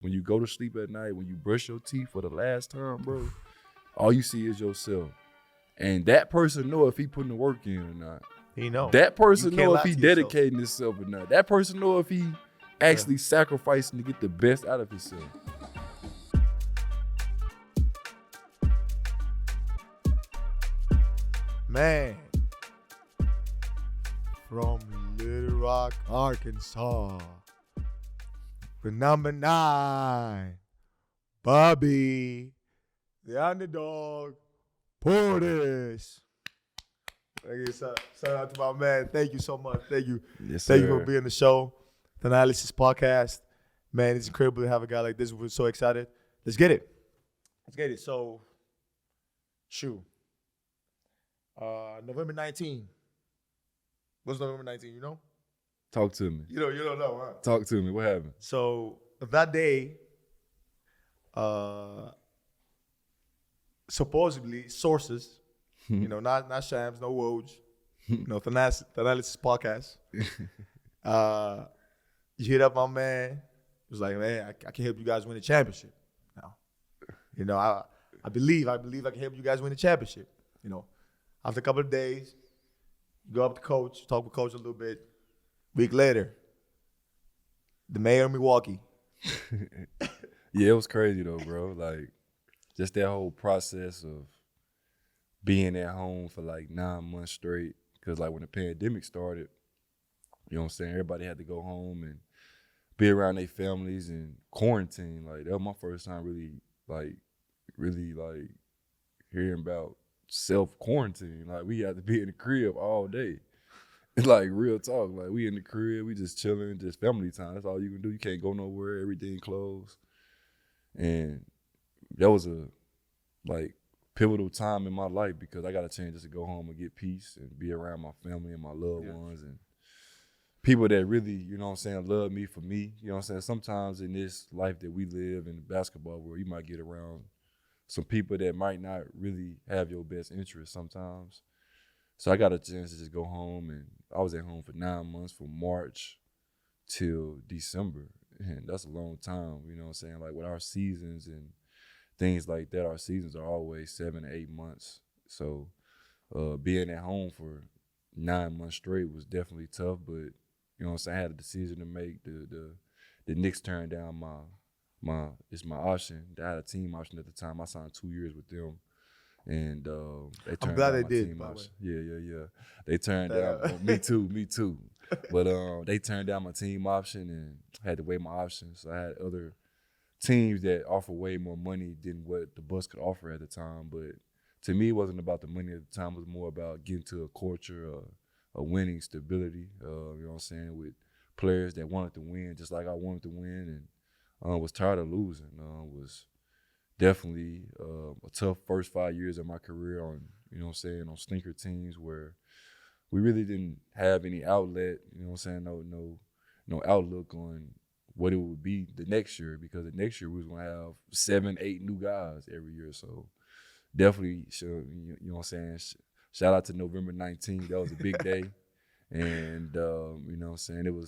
when you go to sleep at night, when you brush your teeth for the last time, bro, all you see is yourself. And that person know if he putting the work in or not. He know. That person know if he dedicating himself or not. That person know if he actually sacrificing to get the best out of himself. Man, from Little Rock, Arkansas, the number 9, Bobby, the Underdog, Portis. Shout out to my man. Thank you so much. Thank you. Yes, Thank sir. you for being on the show. The Thanalysis podcast. Man, it's incredible to have a guy like this. We're so excited. Let's get it. So, November 19. What's November 19, you know? Talk to me. You don't know, huh? Talk to me. What happened? So that day, supposedly sources, not shams, no Woj, Thanalysis podcast. You hit up my man. It was like, man, I can help you guys win the championship. Now, I believe I can help you guys win the championship. After a couple of days, you go up to coach, talk with coach a little bit. Week later, the mayor of Milwaukee. Yeah, it was crazy though, bro. Like, just that whole process of being at home for like 9 months straight. Because like when the pandemic started, you know what I'm saying, everybody had to go home and be around their families and quarantine. Like, that was my first time really hearing about self-quarantine. Like, we had to be in the crib all day. Like, real talk. Like, we in the crib, we just chilling, just family time. That's all you can do. You can't go nowhere. Everything closed. And that was a, like, pivotal time in my life because I got a chance just to go home and get peace and be around my family and my loved ones and people that really, you know what I'm saying, love me for me. You know what I'm saying? Sometimes in this life that we live in the basketball world, you might get around some people that might not really have your best interest sometimes. So I got a chance to just go home, and I was at home for 9 months from March till December. And that's a long time, you know what I'm saying? Like with our seasons and things like that, our seasons are always 7 to 8 months. So being at home for 9 months straight was definitely tough, but you know what I'm saying, I had a decision to make. The Knicks turned down my option. I had a team option at the time. I signed 2 years with them, and they turned I'm glad down they my did, team by the option. Yeah. They turned down. Me too. But they turned down my team option, and I had to weigh my options. So I had other teams that offer way more money than what the Bucks could offer at the time. But to me, it wasn't about the money at the time. It was more about getting to a culture, a winning stability, you know what I'm saying, with players that wanted to win just like I wanted to win, and was tired of losing. Was definitely a tough first 5 years of my career on, you know what I'm saying, on stinker teams where we really didn't have any outlet, you know what I'm saying, no outlook on what it would be the next year, because the next year we was going to have 7, 8 new guys every year. So definitely, you know what I'm saying, shout out to November 19th. That was a big day. And, you know what I'm saying,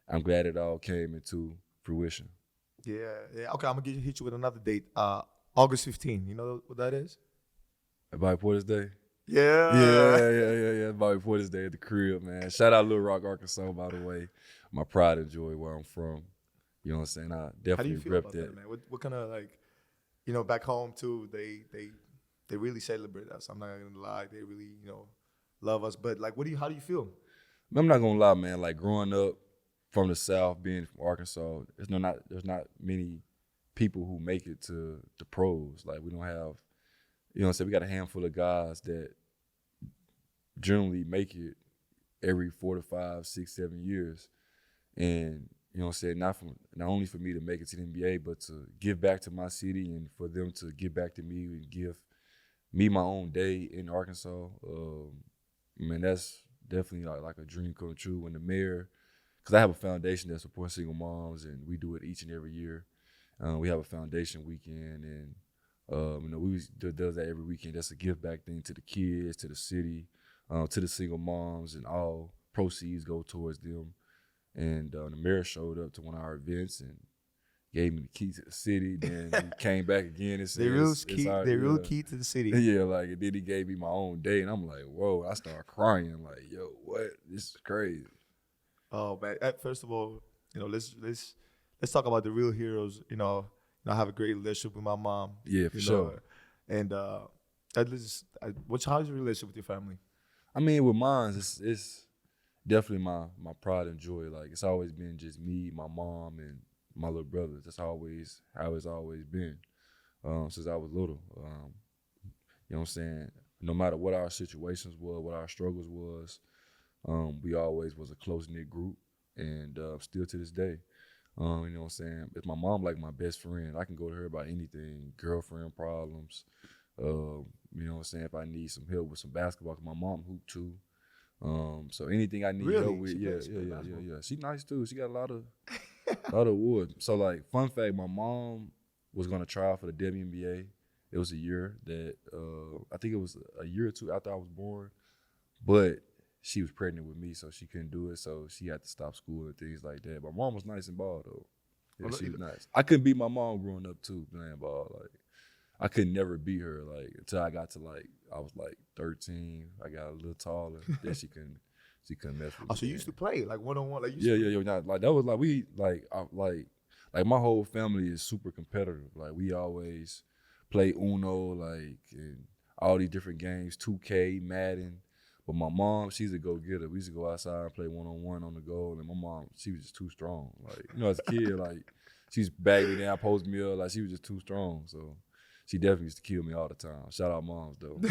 I'm glad it all came into fruition. Yeah. Okay, I'm going to hit you with another date. August 15th. You know what that is? Bobby Portis Day? Yeah. Yeah. Bobby Portis Day at the crib, man. Shout out Little Rock, Arkansas, by the way. My pride and joy where I'm from. You know what I'm saying? I definitely How do you feel rep about that, man? What kind of, like, back home, too, they really celebrate us. I'm not going to lie. They really, love us. But, like, how do you feel? I'm not going to lie, man. Like, growing up from the South, being from Arkansas, there's not many people who make it to the pros. Like, we don't have, you know what I'm saying, we got a handful of guys that generally make it every 4 to 5, 6, 7 years. And, you know what I'm saying, not only for me to make it to the NBA, but to give back to my city and for them to give back to me and give me my own day in Arkansas. Man, that's definitely like a dream come true. When the mayor, because I have a foundation that supports single moms, and we do it each and every year. We have a foundation weekend, and we does that every weekend. That's a give back thing to the kids, to the city, to the single moms, and all proceeds go towards them. And the mayor showed up to one of our events and gave me the key to the city. Then he came back again and said, the real key to the city. Yeah, like, and then he gave me my own day, and I'm like, whoa! I started crying, like, yo, what? This is crazy. Oh man! First of all, let's talk about the real heroes. I have a great relationship with my mom. Yeah, for sure. And how's your relationship with your family? I mean, with mine, it's definitely my pride and joy. Like, it's always been just me, my mom, and my little brother. That's always how it's always been since I was little. You know what I'm saying? No matter what our situations were, what our struggles was, we always was a close-knit group, and still to this day. You know what I'm saying? It's my mom, like my best friend. I can go to her about anything, girlfriend problems. You know what I'm saying? If I need some help with some basketball, 'cause my mom hoop too. So anything I need help with, yeah. She nice too. She got a lot of wood. So, like, fun fact, my mom was gonna try out for the WNBA. It was a year that I think it was a year or two after I was born, but she was pregnant with me, so she couldn't do it. So she had to stop school and things like that. But my mom was nice and ball though. Yeah, she was nice. I couldn't beat my mom growing up too, playing ball. Like, I could never beat her, like, until I got to, like, I was like 13. I got a little taller. Then she couldn't mess with me. Oh, so you used to play like 1-on-1, like yeah. Like, that was like we like my whole family is super competitive. Like, we always play Uno, like, and all these different games, 2K, Madden. But my mom, she's a go-getter. We used to go outside and play 1-on-1 on the goal, and my mom, she was just too strong. Like, as a kid, like, she's bagged me down post meal, like, she was just too strong. So she definitely used to kill me all the time. Shout out moms though.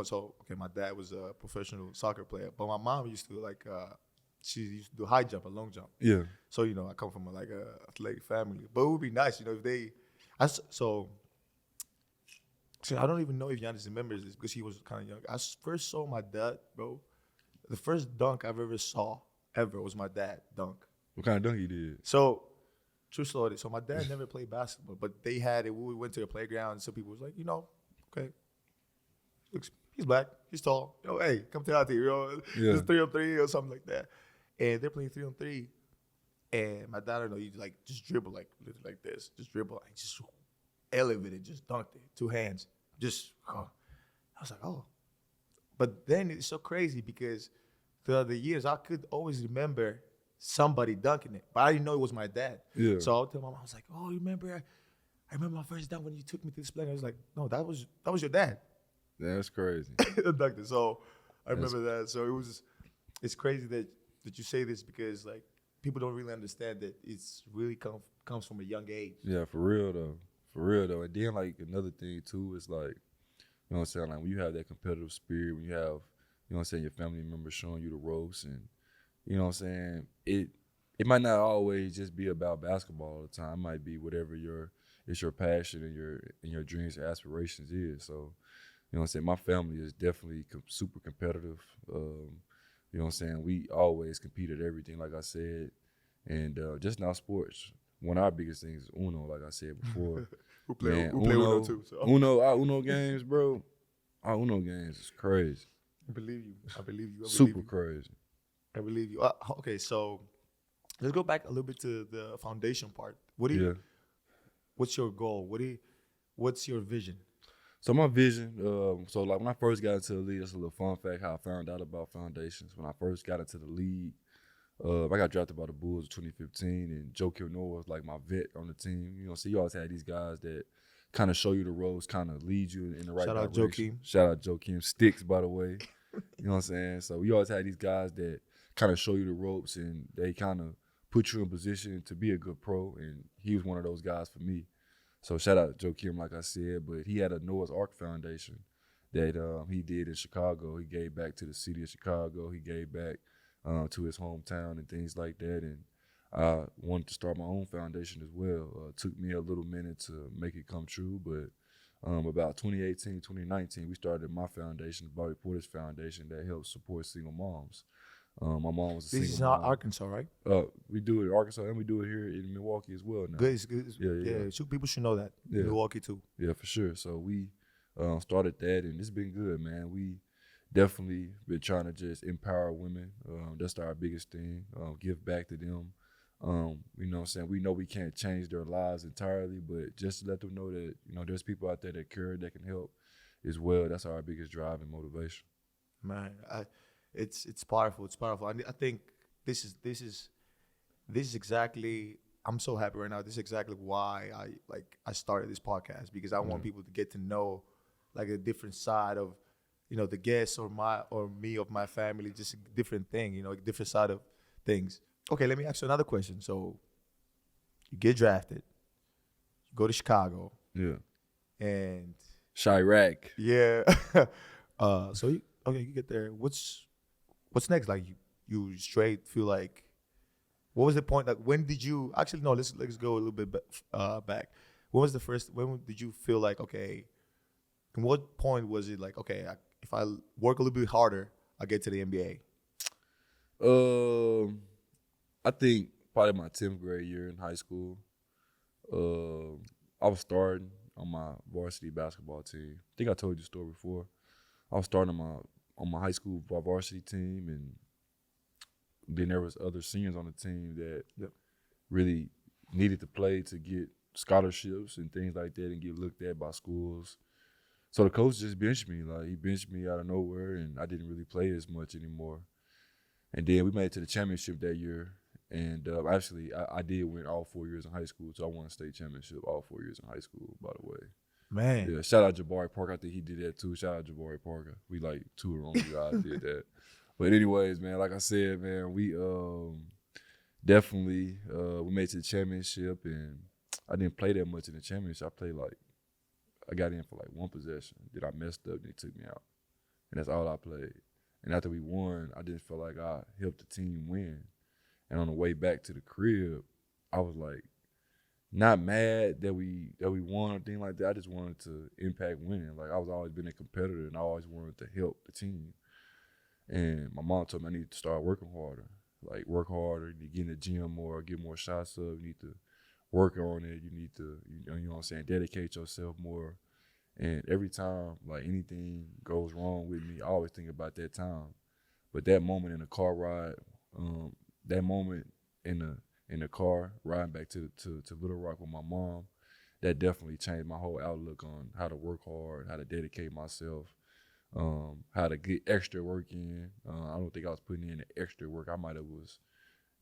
So okay, my dad was a professional soccer player, but my mom used to she used to do high jump and long jump. Yeah. So I come from a athletic family, but it would be nice, if so I don't even know if Giannis remembers this because he was kind of young. I first saw my dad, bro. The first dunk I've ever saw was my dad dunk. What kind of dunk he did? So, true story. So my dad never played basketball, but they had it. We went to a playground, and some people was like, okay, he's black, he's tall. Hey, come to our team. It's 3-on-3 or something like that. And they're playing 3-on-3. And my dad, I don't know, he just dribble like this, just dribble, like just elevated, just dunked it, 2 hands, I was like, oh. But then it's so crazy because throughout the years, I could always remember somebody dunking it, but I didn't know it was my dad. Yeah. So I would tell my mom, I was like, oh, you remember? I remember my first dunk when you took me to this play. I was like, no, that was your dad. That's crazy. So I remember that. So it's crazy that you say this because, like, people don't really understand that it's really comes from a young age. Yeah, for real though. And then, like, another thing too is, like, you know what I'm saying, like, when you have that competitive spirit, when you have, you know what I'm saying, your family members showing you the ropes, and you know what I'm saying, it might not always just be about basketball all the time. It might be whatever your passion and your dreams and aspirations is. So, you know what I'm saying, my family is definitely super competitive. You know what I'm saying, we always compete at everything, like I said, and just now sports. One of our biggest things is Uno, like I said before. Who play Uno too? So. Our Uno games, bro. Our Uno games is crazy. I believe you. Super crazy. I believe you. Okay, so let's go back a little bit to the foundation part. What's your goal? What's your vision? So my vision, like, when I first got into the league, that's a little fun fact how I found out about foundations. When I first got into the league, I got drafted by the Bulls in 2015, and Joe Noah was like my vet on the team. You know, so you always had these guys that kind of show you the ropes, kind of lead you in the right direction. Shout out Joakim. Sticks, by the way. You know what I'm saying? So we always had these guys that kind of show you the ropes, and they kind of put you in position to be a good pro, and he was one of those guys for me. So shout out to Joakim, like I said, but he had a Noah's Ark Foundation that he did in Chicago. He gave back to the city of Chicago. He gave back to his hometown and things like that, and I wanted to start my own foundation as well. It took me a little minute to make it come true, but about 2018, 2019, we started my foundation, the Bobby Portis Foundation, that helps support single moms. My mom was a single mom. This is not Arkansas, right? We do it in Arkansas, and we do it here in Milwaukee as well now. Good. Yeah. People should know that. Yeah. Milwaukee too. Yeah, for sure. So we started that, and it's been good, man. We definitely been trying to just empower women. That's our biggest thing. Give back to them. You know what I'm saying? We know we can't change their lives entirely, but just to let them know that, you know, there's people out there that care, that can help as well. That's our biggest drive and motivation. Man, it's powerful. It's powerful. I think this is exactly. I'm so happy right now. This is exactly why I started this podcast, because I want people to get to know like a different side of, you know, the guests or me of my family, just a different thing, you know, a different side of things. Okay, let me ask you another question. So you get drafted, you go to Chicago, Yeah. and Chirac. yeah. So you get there. What's next? Like you straight feel like, what was the point? Like, when did you actually, no? Let's go a little bit back. When did you feel like, okay? And what point was it like, okay, if I work a little bit harder, I get to the NBA? I think probably my 10th grade year in high school. I was starting on my varsity basketball team. I think I told you the story before. I was starting on my high school varsity team, and then there was other seniors on the team that really needed to play to get scholarships and things like that and get looked at by schools. So the coach just benched me. Like, he benched me out of nowhere, and I didn't really play as much anymore. And then we made it to the championship that year. And actually, I did win all 4 years in high school, so I won a state championship all 4 years in high school, by the way. Man. Yeah, shout out Jabari Parker. I think he did that too. Shout out Jabari Parker. We like two of the only guys did that. But anyways, man, like I said, man, we definitely we made it to the championship, and I didn't play that much in the championship. I got in for like one possession. Then I messed up, and they took me out. And that's all I played. And after we won, I just felt like I helped the team win. And on the way back to the crib, I was like, not mad that we won or anything like that. I just wanted to impact winning. Like, I was always been a competitor, and I always wanted to help the team. And my mom told me I need to start working harder. Like, work harder, you need to get in the gym more, get more shots up, you need to work on it, you need to, you know what I'm saying, dedicate yourself more. And every time, like, anything goes wrong with me, I always think about that time. But that moment in the car ride, that moment in the car riding back to Little Rock with my mom, that definitely changed my whole outlook on how to work hard, how to dedicate myself, how to get extra work in. I don't think I was putting in the extra work. I might have was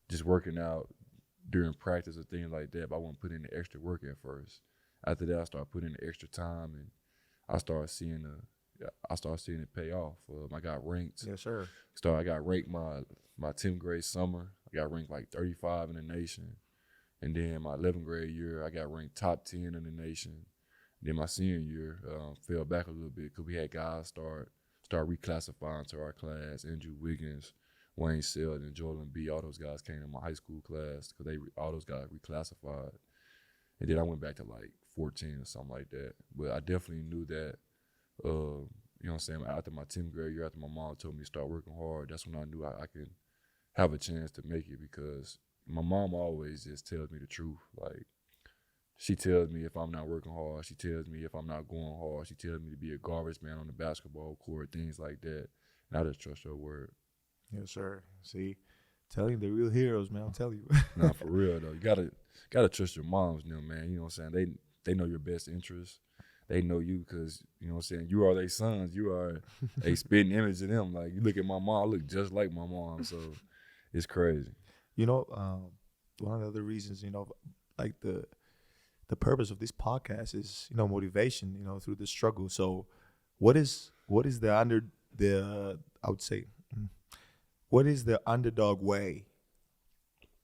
just working out during practice or things like that, but I wasn't putting in the extra work at first. After that, I started putting in the extra time, and I started seeing it pay off. I got ranked. Yes, sir. I got ranked my 10th grade summer. I got ranked like 35 in the nation. And then my 11th grade year, I got ranked top 10 in the nation. Then my senior year fell back a little bit because we had guys start reclassifying to our class. Andrew Wiggins, Wayne Selden, and Joel B. All those guys came to my high school class because all those guys reclassified. And then I went back to like 14 or something like that. But I definitely knew that, you know what I'm saying, after my 10th grade year, after my mom told me to start working hard, that's when I knew I could have a chance to make it, because my mom always just tells me the truth. Like, she tells me if I'm not working hard, she tells me if I'm not going hard, she tells me to be a garbage man on the basketball court, things like that. And I just trust her word. Yes, sir. See, telling the real heroes, man. I'm telling you. Nah, for real though. You gotta trust your moms now, man. You know what I'm saying? They know your best interests. They know you because, you know what I'm saying, you are their sons. You are a spitting image of them. Like, you look at my mom, I look just like my mom. So it's crazy. You know, one of the other reasons, you know, like the purpose of this podcast is, you know, motivation, you know, through the struggle. So what is the underdog way?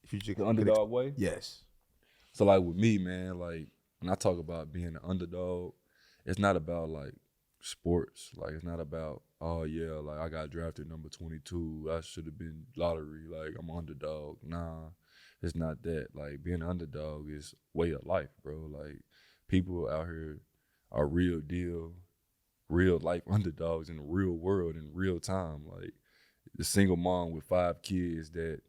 If you just The underdog way? Yes. So, like, with me, man, like, when I talk about being an underdog, it's not about, like, sports. Like, it's not about, oh, yeah, like, I got drafted number 22. I should have been lottery. Like, I'm an underdog. Nah, it's not that. Like, being an underdog is way of life, bro. Like, people out here are real deal, real life underdogs in the real world in real time. Like, the single mom with 5 kids that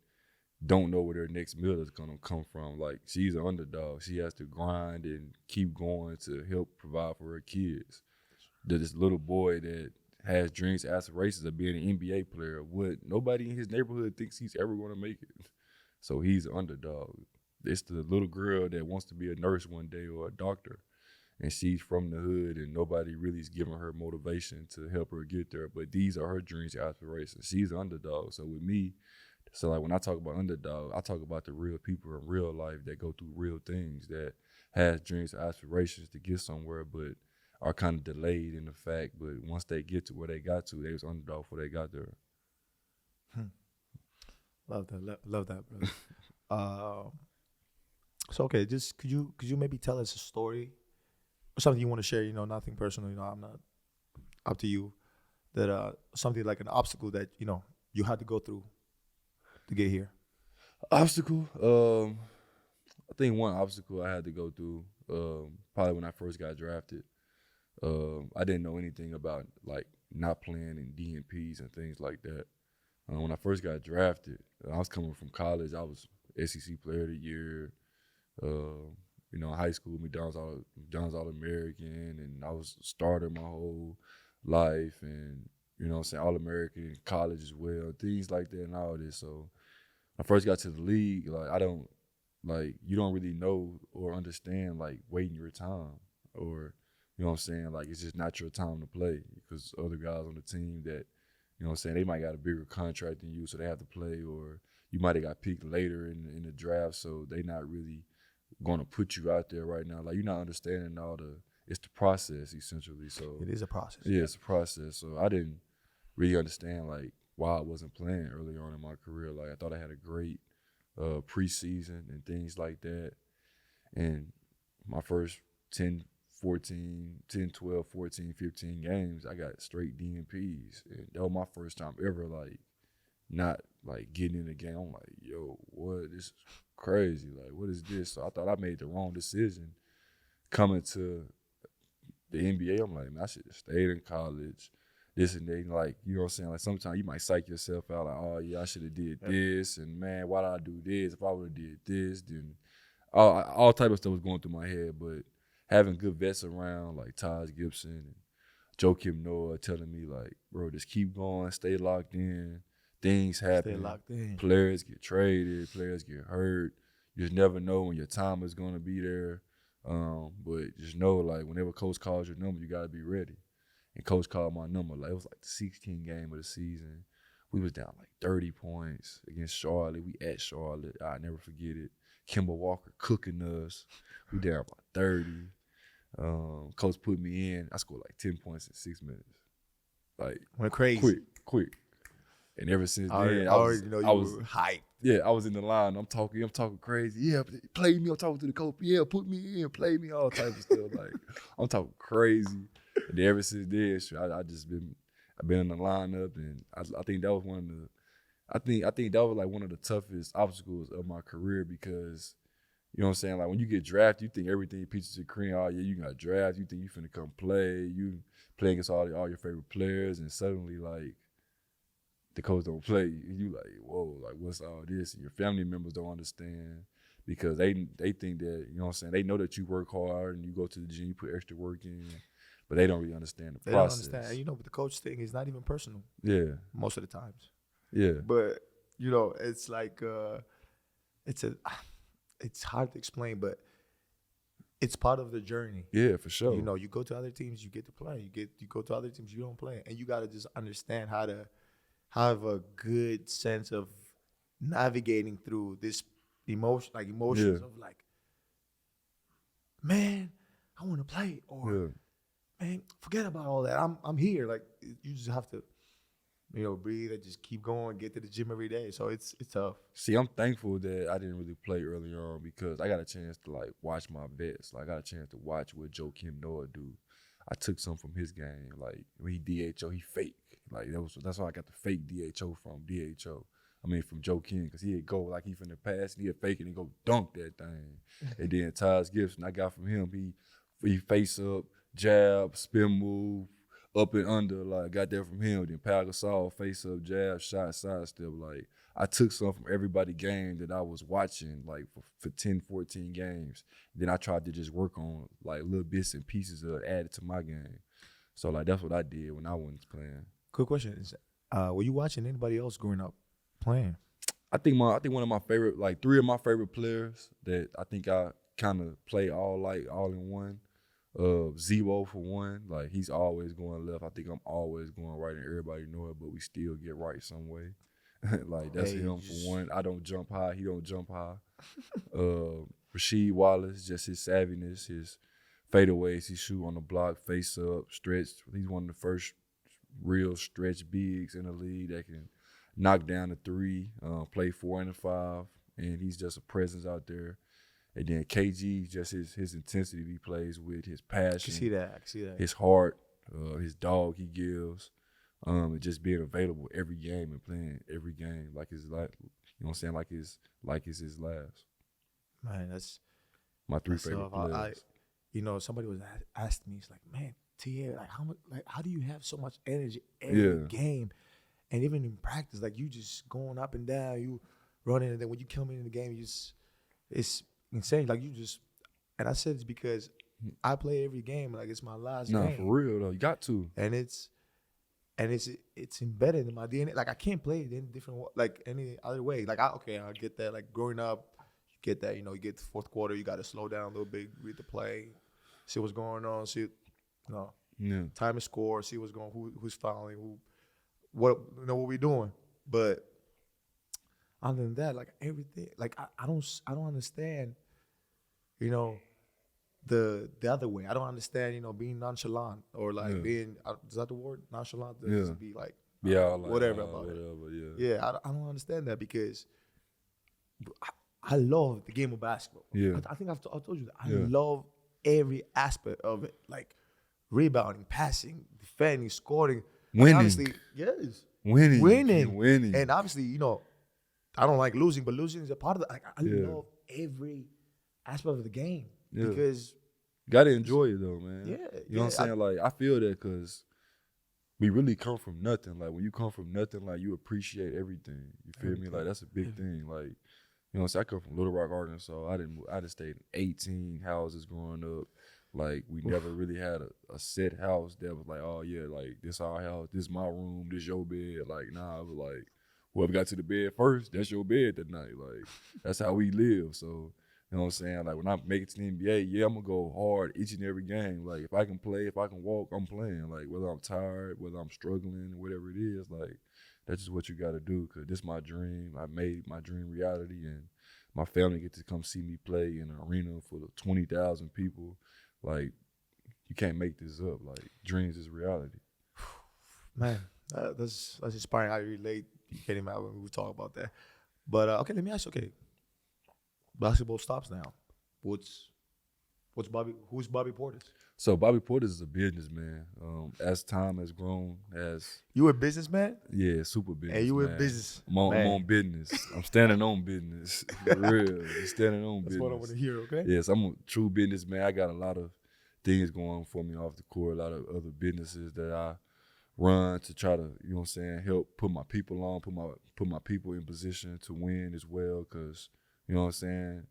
don't know where their next meal is gonna come from. Like, she's an underdog. She has to grind and keep going to help provide for her kids. This little boy that has dreams, aspirations of being an NBA player, nobody in his neighborhood thinks he's ever gonna make it. So he's an underdog. It's the little girl that wants to be a nurse one day or a doctor, and she's from the hood, and nobody really is giving her motivation to help her get there. But these are her dreams and aspirations. She's an underdog. So with me, so like when I talk about underdog, I talk about the real people in real life that go through real things, that has dreams and aspirations to get somewhere, but are kind of delayed in the fact. But once they get to where they got to, they was underdog before they got there. Love that, brother. So okay, just could you maybe tell us a story or something you want to share? You know, nothing personal. You know, I'm not up to you. That something like an obstacle that you had to go through to get here. Obstacle. I think one obstacle I had to go through, probably when I first got drafted. I didn't know anything about like not playing in DNPs and things like that. When I first got drafted, I was coming from college. I was SEC Player of the Year. In high school, McDonald's All-American, and I was a starter my whole life, and All-American in college as well, things like that and all this. So when I first got to the league, you don't really know or understand like waiting your time, or like it's just not your time to play because other guys on the team that they might got a bigger contract than you, so they have to play, or you might have got picked later in the draft, so they not really going to put you out there right now. Like, you're not understanding it's the process, essentially. So it is a process. Yeah, it's a process. So I didn't really understand, like, why I wasn't playing early on in my career. Like, I thought I had a great preseason and things like that. And my first 10, 12, 14, 15 games, I got straight DNPs. And that was my first time ever, like, not, like, getting in the game. I'm like, yo, what? This is crazy. Like, what is this? So I thought I made the wrong decision coming to the NBA. I'm like, man, I should have stayed in college, this and that. Like, you know what I'm saying? Like, sometimes you might psych yourself out, like, oh, yeah, I should have did this. And, man, why did I do this? If I would have did this, then all type of stuff was going through my head. But having good vets around, like Taj Gibson and Joakim Noah telling me, like, bro, just keep going, stay locked in. Things happen. Stay locked in. Players get traded. Players get hurt. You just never know when your time is going to be there. But just know, like, whenever Coach calls your number, you got to be ready. And Coach called my number. Like, it was like the 16th game of the season. We was down like 30 points against Charlotte. We at Charlotte. I'll never forget it. Kemba Walker cooking us. We down by 30. Coach put me in. I scored like 10 points in 6 minutes. Like, went crazy. Quick. And ever since then, I was hyped. Yeah, I was in the line. I'm talking crazy. Yeah, play me. I'm talking to the coach. Yeah, put me in, play me, all types of stuff. Like, I'm talking crazy. And then ever since then, I've been in the lineup, and I think that was I think that was like one of the toughest obstacles of my career because, you know what I'm saying? Like, when you get drafted, you think everything peaches and cream. Oh, yeah, you got drafted. You think you finna come play. You play against all your favorite players, and suddenly, like, the coach don't play. You like, whoa, like, what's all this? And your family members don't understand because they think that, you know what I'm saying, they know that you work hard and you go to the gym, you put extra work in, but they don't really understand the process. They don't understand. And, but the coach thing is not even personal. Yeah. Most of the times. Yeah. But, it's like, it's hard to explain, but it's part of the journey. Yeah, for sure. You go to other teams, you get to play. You go to other teams, you don't play. And you got to just understand how to have a good sense of navigating through this emotions of like, man, I want to play, or man, forget about all that. I'm here. Like, you just have to, breathe and just keep going, get to the gym every day. So it's tough. See, I'm thankful that I didn't really play early on because I got a chance to, like, watch my vets. Like, I got a chance to watch what Joakim Noah do. I took some from his game. Like, when he DHO, he fake. Like, that's why I got the fake DHO from Joakim, because he'd go like he finna pass and he'd fake it and go dunk that thing. And then Taj Gibson, I got from him, he face up, jab, spin move, up and under, like, got that from him. Then Pau Gasol, face up, jab, shot, side step. Like, I took some from everybody game that I was watching, like, for 10, 14 games. Then I tried to just work on, like, little bits and pieces of added to my game. So, like, that's what I did when I wasn't playing. Quick question is, were you watching anybody else growing up playing? I think one of my favorite, like 3 of my favorite players that I think I kind of play all in one. Zebo for one, like he's always going left. I think I'm always going right, and everybody know it, but we still get right some way. Like that's him for one. I don't jump high, he don't jump high. Rasheed Wallace, just his savviness, his fadeaways, he shoot on the block, face up, stretch. He's one of the first real stretch bigs in the league that can knock down a 3, play 4 and a 5, and he's just a presence out there. And then KG, just his intensity he plays with, his passion. I can see that. His heart, his dog he gives, and just being available every game and playing every game like his life. You know what I'm saying? Like it's his last. Man, that's my 3 favorite players. Somebody was asking me, it's like, man, TA, how do you have so much energy every game, and even in practice, like you just going up and down, you running, and then when you come in the game, it's insane. Like and I said it's because I play every game like it's my last game. No, for real though, you got to. And it's embedded in my DNA. Like I can't play it any different, like any other way. Like I get that. Like growing up, you get that. You get the fourth quarter, you got to slow down a little bit, read the play, see what's going on, time to score, see what's going, who's fouling, what we're doing. But other than that, like everything, like I don't understand, the other way. I don't understand, being nonchalant or like being, is that the word? Nonchalant? To be like, whatever about it. Yeah, I don't understand that because I love the game of basketball. Yeah. I think I've told you that. I love every aspect of it, like rebounding, passing, defending, scoring. Winning. Honestly, yes. Winning. And obviously, I don't like losing, but losing is a part of it. Like, I love every aspect of the game because you gotta enjoy it though, man. Yeah, you know what I'm saying? Like I feel that because we really come from nothing. Like when you come from nothing, like you appreciate everything. You feel me? Like that's a big thing. Like you know what I'm saying? I come from Little Rock, Arkansas. I just stayed in 18 houses growing up. Like we never really had a set house that was like, oh yeah, like this our house, this my room, this your bed. Like nah, it was like whoever got to the bed first, that's your bed that night. Like that's how we live. So you know what I'm saying? Like when I make it to the NBA, I'm gonna go hard each and every game. Like if I can play, if I can walk, I'm playing. Like whether I'm tired, whether I'm struggling, whatever it is, like that's just what you gotta do. Cause this is my dream. I made my dream reality, and my family get to come see me play in an arena full of 20,000 people. Like you can't make this up. Like dreams is reality. Man, that's inspiring. I relate. You can't imagine when we talk about that. But okay, let me ask you. Okay, basketball stops now. Who's Bobby Portis? So Bobby Portis is a businessman. As time has grown, you a businessman? Yeah, super business. Hey, you a business? I'm on business. I'm standing on business. For real, I'm standing on business. That's what I want to hear. Okay. Yes, I'm a true businessman. I got a lot of things going for me off the court. A lot of other businesses that I run to try to, you know what I'm saying, help put my people on, put my people in position to win as well. Cause you know what I'm saying.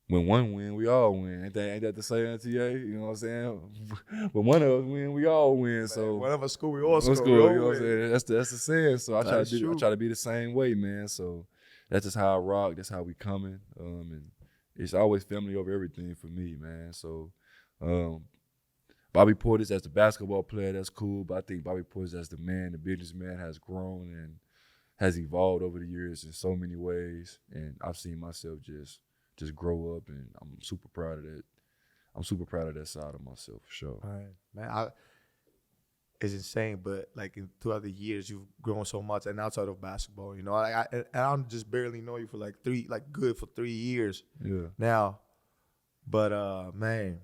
When one win, we all win. Ain't that the saying, TA? You know what I'm saying? When one of us win, we all win. Man, so one of us score, we all score. You know what I'm saying? That's the saying. So I try to be the same way, man. So that's just how I rock. That's how we coming. And it's always family over everything for me, man. So Bobby Portis as the basketball player, that's cool. But I think Bobby Portis as the man, the businessman, has grown and has evolved over the years in so many ways. And I've seen myself just grow up, and I'm super proud of that. I'm super proud of that side of myself for sure. All right, man. It's insane, but like throughout the years, you've grown so much, and outside of basketball, I don't just barely know you for like 3 years. Yeah. Now, but man,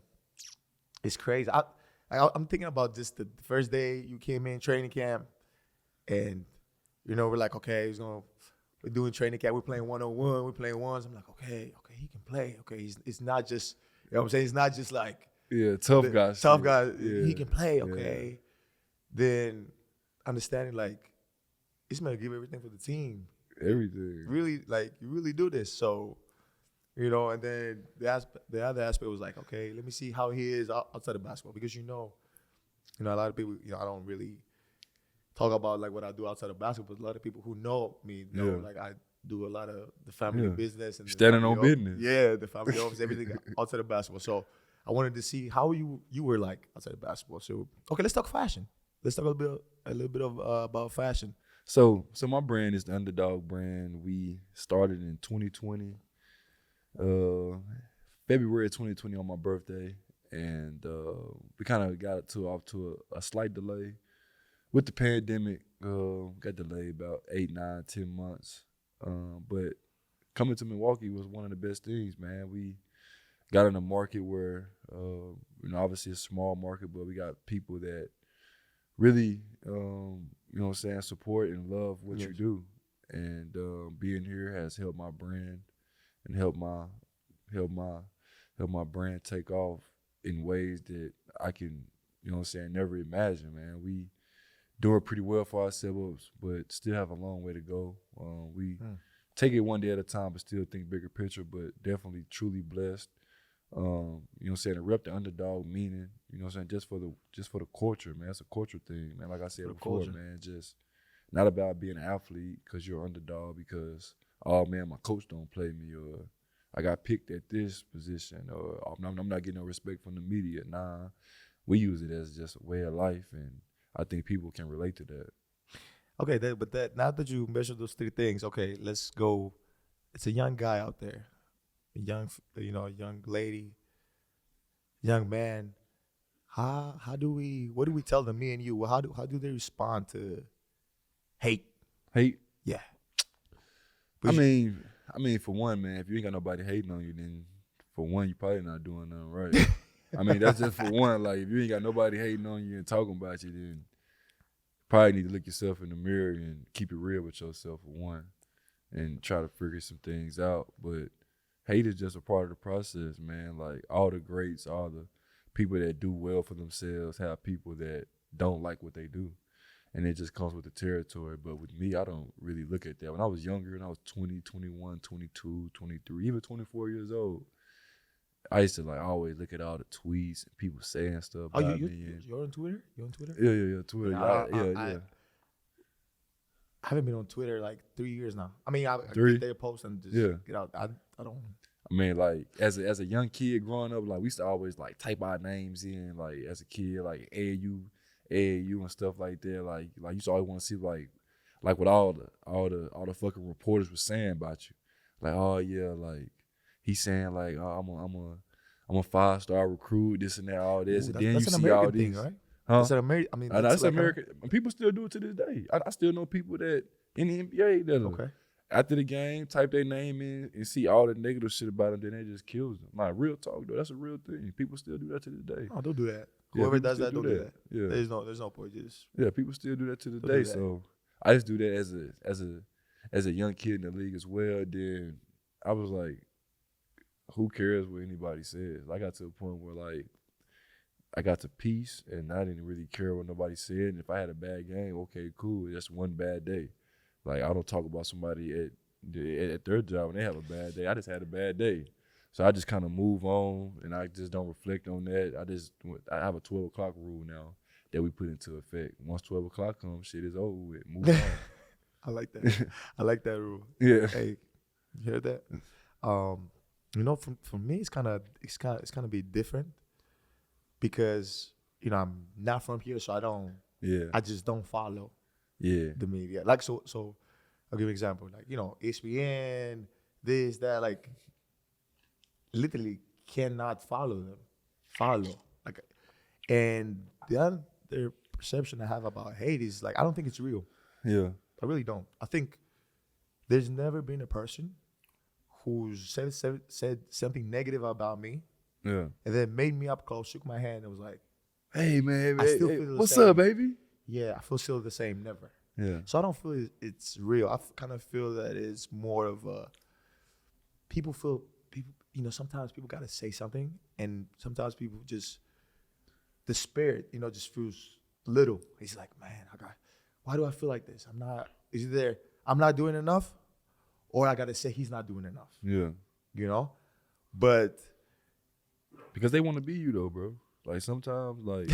it's crazy. I'm thinking about just the first day you came in training camp, and we're like, okay, we're doing training camp. We're playing 1-on-1. We're playing ones. I'm like, okay, he can play. Okay, it's not just, you know what I'm saying? It's not just like tough guy. Tough guy. Yeah. He can play. Okay, yeah. Then understanding like he's gonna give everything for the team. Everything. Really, like you really do this. So, and then the other aspect was like, okay, let me see how he is outside of basketball, because a lot of people, I don't really talk about like what I do outside of basketball, but a lot of people who know me know like do a lot of the family business and the standing family on business. Yeah, the family office, everything outside of basketball. So I wanted to see how you were like outside of basketball. So okay, let's talk fashion. Let's talk a little bit of about fashion. So my brand is the Underdog brand. We started in 2020, February 2020 on my birthday, and we kind of got off to a slight delay with the pandemic. Got delayed about 8, 9, 10 months. But coming to Milwaukee was one of the best things, man. We got in a market where, obviously a small market, but we got people that really, what I'm saying, support and love what you do. And being here has helped my brand and helped my brand take off in ways that I can, never imagine, man. We doing pretty well for ourselves, but still have a long way to go. We take it one day at a time, but still think bigger picture, but definitely truly blessed. To rep the Underdog meaning, just for the culture, man. It's a culture thing, man. Like I said before, man, just not about being an athlete because you're an underdog because, oh man, my coach don't play me, or I got picked at this position, or I'm not getting no respect from the media. Nah, we use it as just a way of life, and I think people can relate to that. Okay, now that you mentioned those three things, okay, let's go. It's a young guy out there, a young lady, young man. What do we tell them, me and you? How do they respond to hate? Hate? Yeah. I mean, for one, man, if you ain't got nobody hating on you, then for one, you probably not doing nothing right. I mean, that's just for one. Like, if you ain't got nobody hating on you and talking about you, then you probably need to look yourself in the mirror and keep it real with yourself, for one, and try to figure some things out. But hate is just a part of the process, man. Like, all the greats, all the people that do well for themselves have people that don't like what they do. And it just comes with the territory. But with me, I don't really look at that. When I was younger, and I was 20, 21, 22, 23, even 24 years old, I used to always look at all the tweets and people saying stuff about me. You're on Twitter? You're on Twitter? Yeah, Twitter. I haven't been on Twitter like 3 years now. I mean, I get their posts and just get out. I don't. I mean, like, as a young kid growing up, like, we used to always type our names in, like, as a kid, like AAU and stuff like that. Like you used to always want to see like what all the fucking reporters were saying about you. Like, oh yeah, like he's saying like, oh, I'm a 5-star recruit, this and that, all this. Ooh, and then that's you an see American all these. thing, right? Huh? That's an American. I mean, that's American. People still do it to this day. I still know people that in the NBA that after the game type their name in and see all the negative shit about them, then they just kills them. Like, real talk though, that's a real thing. People still do that to this day. Oh, don't do that. Whoever does that, don't do that. Yeah. There's no point. People still do that to this day. So I just do that as a young kid in the league as well. Then I was like, who cares what anybody says? I got to a point where like I got to peace and I didn't really care what nobody said. And if I had a bad game, okay, cool. That's one bad day. Like, I don't talk about somebody at their job when they have a bad day. I just had a bad day. So I just kind of move on, and I just don't reflect on that. I have a 12 o'clock rule now that we put into effect. Once 12 o'clock comes, shit is over with. Move on. I like that. I like that rule. Yeah. Hey, you heard that? For me, it's gonna be different because I'm not from here, so I don't. Yeah. I just don't follow. Yeah. The media. Like so I'll give you an example. Like, ESPN, this, that, like literally cannot follow them. And the other perception I have about hate is like I don't think it's real. Yeah. I really don't. I think there's never been a person who's said something negative about me. Yeah. And then made me up close, shook my hand, and was like, hey man, I still feel the what's same. Up, baby? Yeah, I feel still the same, never. Yeah. So I don't feel it's real. I kind of feel that it's more of a people. Sometimes people gotta say something, and sometimes people just the spirit, just feels little. He's like, man, why do I feel like this? I'm not doing enough, or I gotta say he's not doing enough. Yeah. But because they want to be you though, bro. Like sometimes, like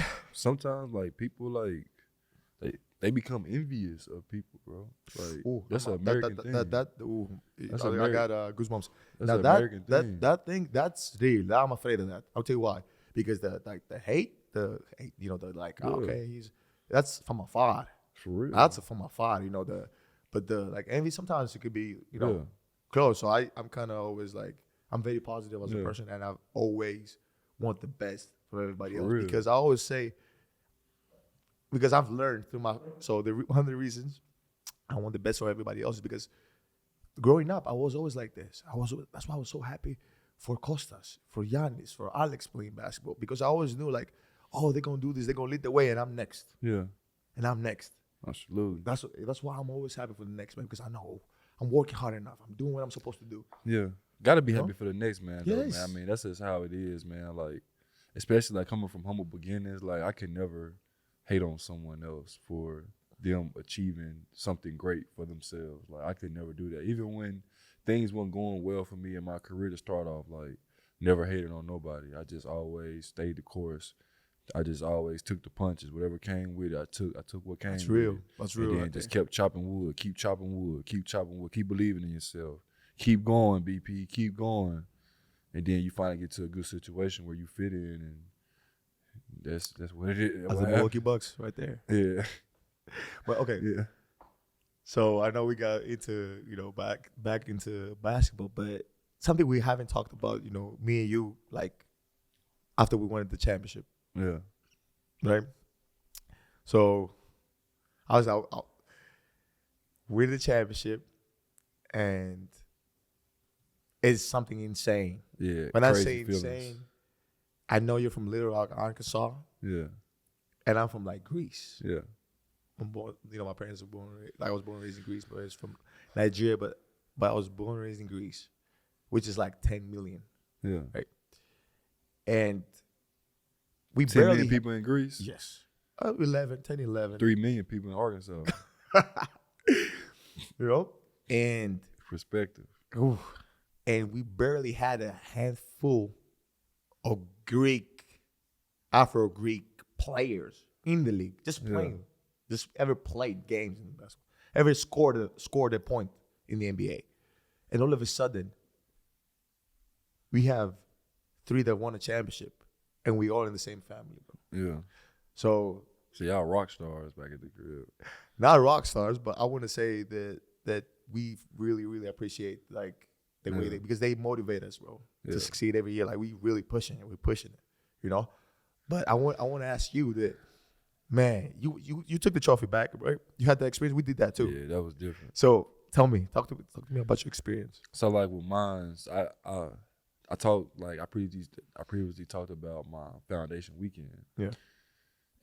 people they become envious of people, bro. Like Ooh, that's an that, American thing. That's That's I got goosebumps. That's Now an American thing. that thing, that's real. I'm afraid of that. I'll tell you why. Because the hate, you know, the like, Yeah. okay, that's from afar. For real. That's from afar, you know, but the like envy, sometimes it could be, you know, Yeah. close. So I'm kind of always like, I'm very positive as a Yeah. person, and I've always want the best for everybody For else. real. Because I always say, because I've learned through one of the reasons I want the best for everybody else is because growing up, I was always like this. That's why I was so happy for Costas, for Giannis, for Alex playing basketball, because I always knew like, oh, they're gonna do this, they're gonna lead the way, and I'm next, Yeah. and I'm next. Absolutely. That's why I'm always happy for the next man, because I know I'm working hard enough. I'm doing what I'm supposed to do. Yeah. Gotta be Huh? happy for the next man, though, Yes. man. I mean, that's just how it is, man. Like, especially like coming from humble beginnings, like I can never hate on someone else for them achieving something great for themselves. Like I could never do that. Even when things weren't going well for me in my career to start off, like never hated on nobody. I just always stayed the course. I just always took the punches. Whatever came with it, I took what came That's with real. it. That's And real. then Right just there. kept chopping wood, keep chopping wood, keep chopping wood, keep believing in yourself. Keep going, BP, keep going. And then you finally get to a good situation where you fit in, and that's what it is. As the Milwaukee Bucks, right there. Yeah. But okay, Yeah. so I know we got into, you know, back into basketball, but something we haven't talked about, you know, me and you, like after we won the championship, Yeah. right? So I was out with the championship, and it's something insane. Yeah. When I crazy say feelings. insane, I know you're from Little Rock, Arkansas, Yeah. and I'm from like Greece. Yeah. I'm born, you know, my parents were I was born and raised in Greece, but it's from Nigeria, but I was born and raised in Greece, which is like 10 million. Yeah. And we 10 barely million people in Greece. Yes. 11, 10, 11. 3 million people in Arkansas. You know? And Perspective. and we barely had a handful of Afro-Greek players in the league, just playing, just ever played games in basketball, ever scored a point in the NBA. And all of a sudden, we have 3 that won a championship, and we all in the same family, bro. Yeah. So y'all rock stars back at the crib. not rock stars, but I want to say that we really, really appreciate like the way because they motivate us, bro, to succeed every year. Like we really pushing it, you know. But I want to ask you that, man, you took the trophy back, right? You had that experience. We did that too. Yeah, that was different. So talk to me about your experience. So like with mines, I talked like I previously talked about my foundation weekend. Yeah.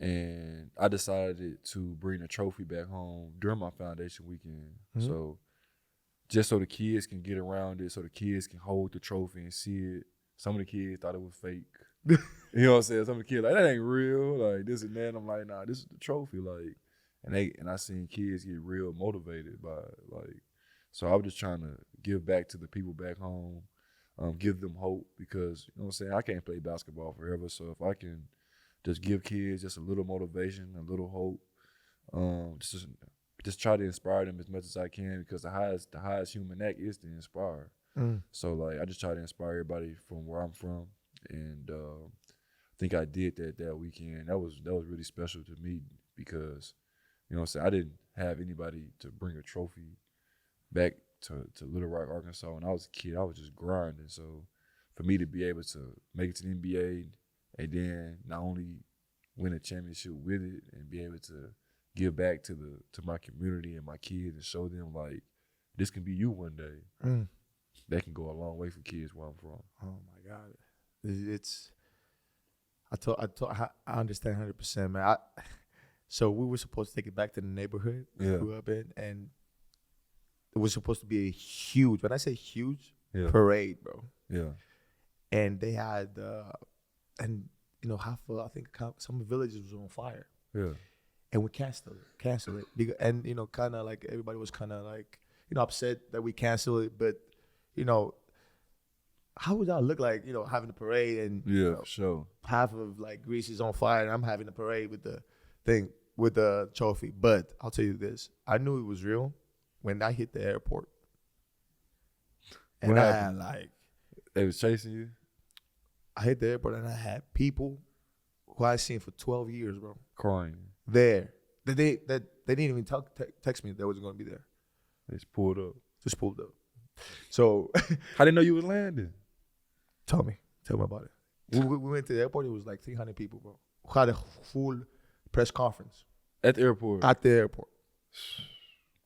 And I decided to bring the trophy back home during my foundation weekend. Mm-hmm. So just so the kids can get around it, so the kids can hold the trophy and see it. Some of the kids thought it was fake. You know what I'm saying? Some of the kids like, that ain't real, like this and that. And I'm like, nah, this is the trophy. Like, and I seen kids get real motivated by it. Like, so I was just trying to give back to the people back home, give them hope, because you know what I'm saying, I can't play basketball forever. So if I can just give kids just a little motivation, a little hope, just try to inspire them as much as I can, because the highest human act is to inspire. So like I just try to inspire everybody from where I'm from, and I think I did that weekend. That was really special to me, because you know what I'm saying, I didn't have anybody to bring a trophy back to Little Rock, Arkansas. When I was a kid, I was just grinding. So for me to be able to make it to the NBA and then not only win a championship with it and be able to give back to my community and my kids and show them like this can be you one day. That can go a long way for kids where I'm from. Oh my God, it's. I understand 100%, man. So we were supposed to take it back to the neighborhood we grew up in, and it was supposed to be a huge. When I say huge, parade, bro. Yeah. And they had, and you know, I think some villages was on fire. Yeah. And we canceled it, because, and you know, kind of like everybody was kind of like, you know, upset that we canceled it, but you know, how would that look like, you know, having a parade and you know, sure, half of like Greece is on fire and I'm having a parade with the thing. with the trophy. But I'll tell you this: I knew it was real when I hit the airport, and What I happened? had like They was chasing you. I hit the airport and I had people who I seen for 12 years, bro. Crying. There, they didn't even text me that I was going to be there. They just pulled up. Just pulled up. So, How they know you was landing? tell me about it. We went to the airport. It was like 300 people, bro. We had a full press conference At the airport. at the airport.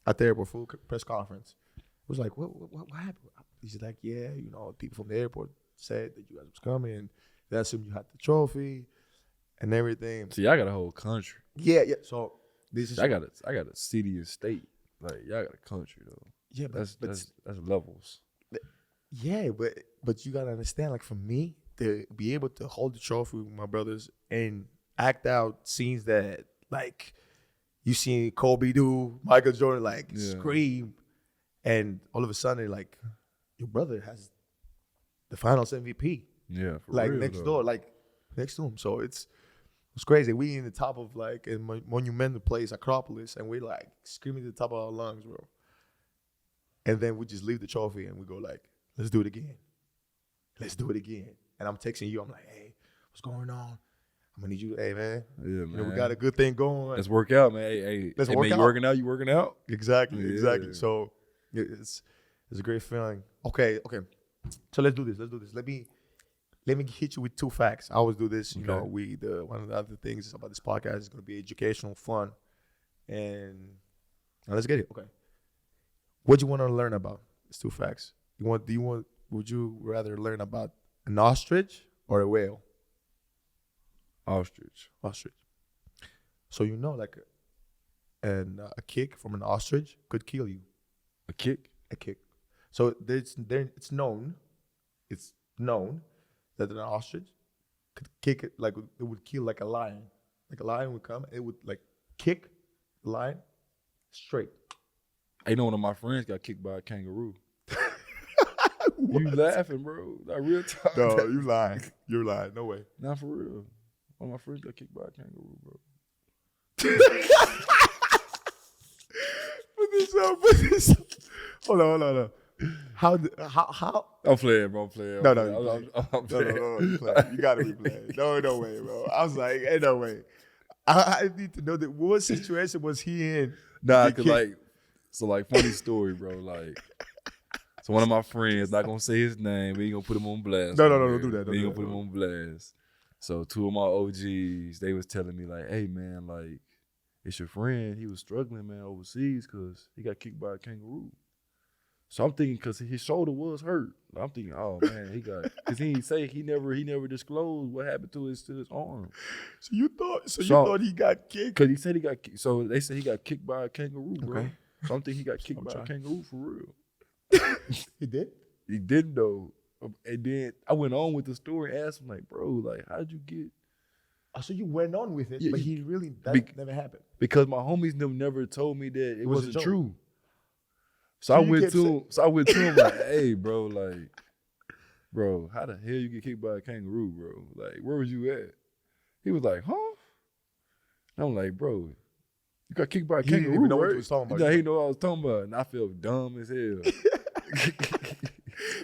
At the airport, full press conference. It was like, what happened? He's like, yeah, you know, people from the airport said that you guys was coming, and they assumed you had the trophy and everything. See, I got a whole country. Yeah. So this is I got a city and state. Like y'all got a country though. yeah, That's levels. yeah, but you gotta understand, like for me to be able to hold the trophy with my brothers and act out scenes that like you see Kobe do, Michael Jordan like scream, and all of a sudden like your brother has the Finals MVP. Yeah, for like real, next though. door, like next to him. So it's crazy. We in the top of like a monumental place, Acropolis, and we like screaming at the top of our lungs, bro. And then we just leave the trophy and we go like, let's do it again. Let's do it again. And I'm texting you. I'm like, hey, what's going on? I'm gonna need you. Hey, man. Yeah, man. You know, we got a good thing going. Let's work out, man. Hey, Let's hey, work man, out. You working out? You working out? Exactly. Yeah. So it's a great feeling. Okay. So let's do this. Let me hit you with 2 facts. I always do this. You know, one of the other things about this podcast is going to be educational, fun, and now let's get it. Okay. What do you want to learn about? It's 2 facts. Would you rather learn about an ostrich or a whale? Ostrich. So you know, like, a kick from an ostrich could kill you. A kick? A kick. So it's known that an ostrich could kick it, like it would kill like a lion. Like a lion would come, it would like kick the lion straight. I know one of my friends got kicked by a kangaroo. You laughing, bro? Like real talk. No, you lying. You're lying. No way. Not for real. One of my friends got kicked by a kangaroo, bro. Put this up. Hold on. How? I'm playing, bro. I'm playing. No, I'm playing. No, you playing. You gotta be playing. No way, bro. I was like, ain't no way. I need to know that what situation was he in? Nah, cause like funny story, bro. Like, so one of my friends, not gonna say his name, we ain't gonna put him on blast. No, don't do that. We ain't gonna put him on blast. So 2 of my OGs, they was telling me like, hey man, like, it's your friend. He was struggling, man, overseas because he got kicked by a kangaroo. So I'm thinking, cause his shoulder was hurt. I'm thinking, oh man, he got, cause he didn't say he never disclosed what happened to his arm. So you thought he got kicked? Cause he said he got kicked. So they said he got kicked by a kangaroo, bro. Okay. So I'm thinking he got kicked by a kangaroo for real. He did? He didn't though. And then I went on with the story, asked him like, bro, like, how'd you get? So you went on with it, Yeah, but he really never happened. Because my homies never told me that it wasn't a joke. true. So I went to him like, hey, bro, like, bro, how the hell you get kicked by a kangaroo, bro? Like, where was you at? He was like, huh? And I'm like, bro, you got kicked by a kangaroo, didn't even know right? what you was talking about. Yeah, he know what I was talking about, and I felt dumb as hell.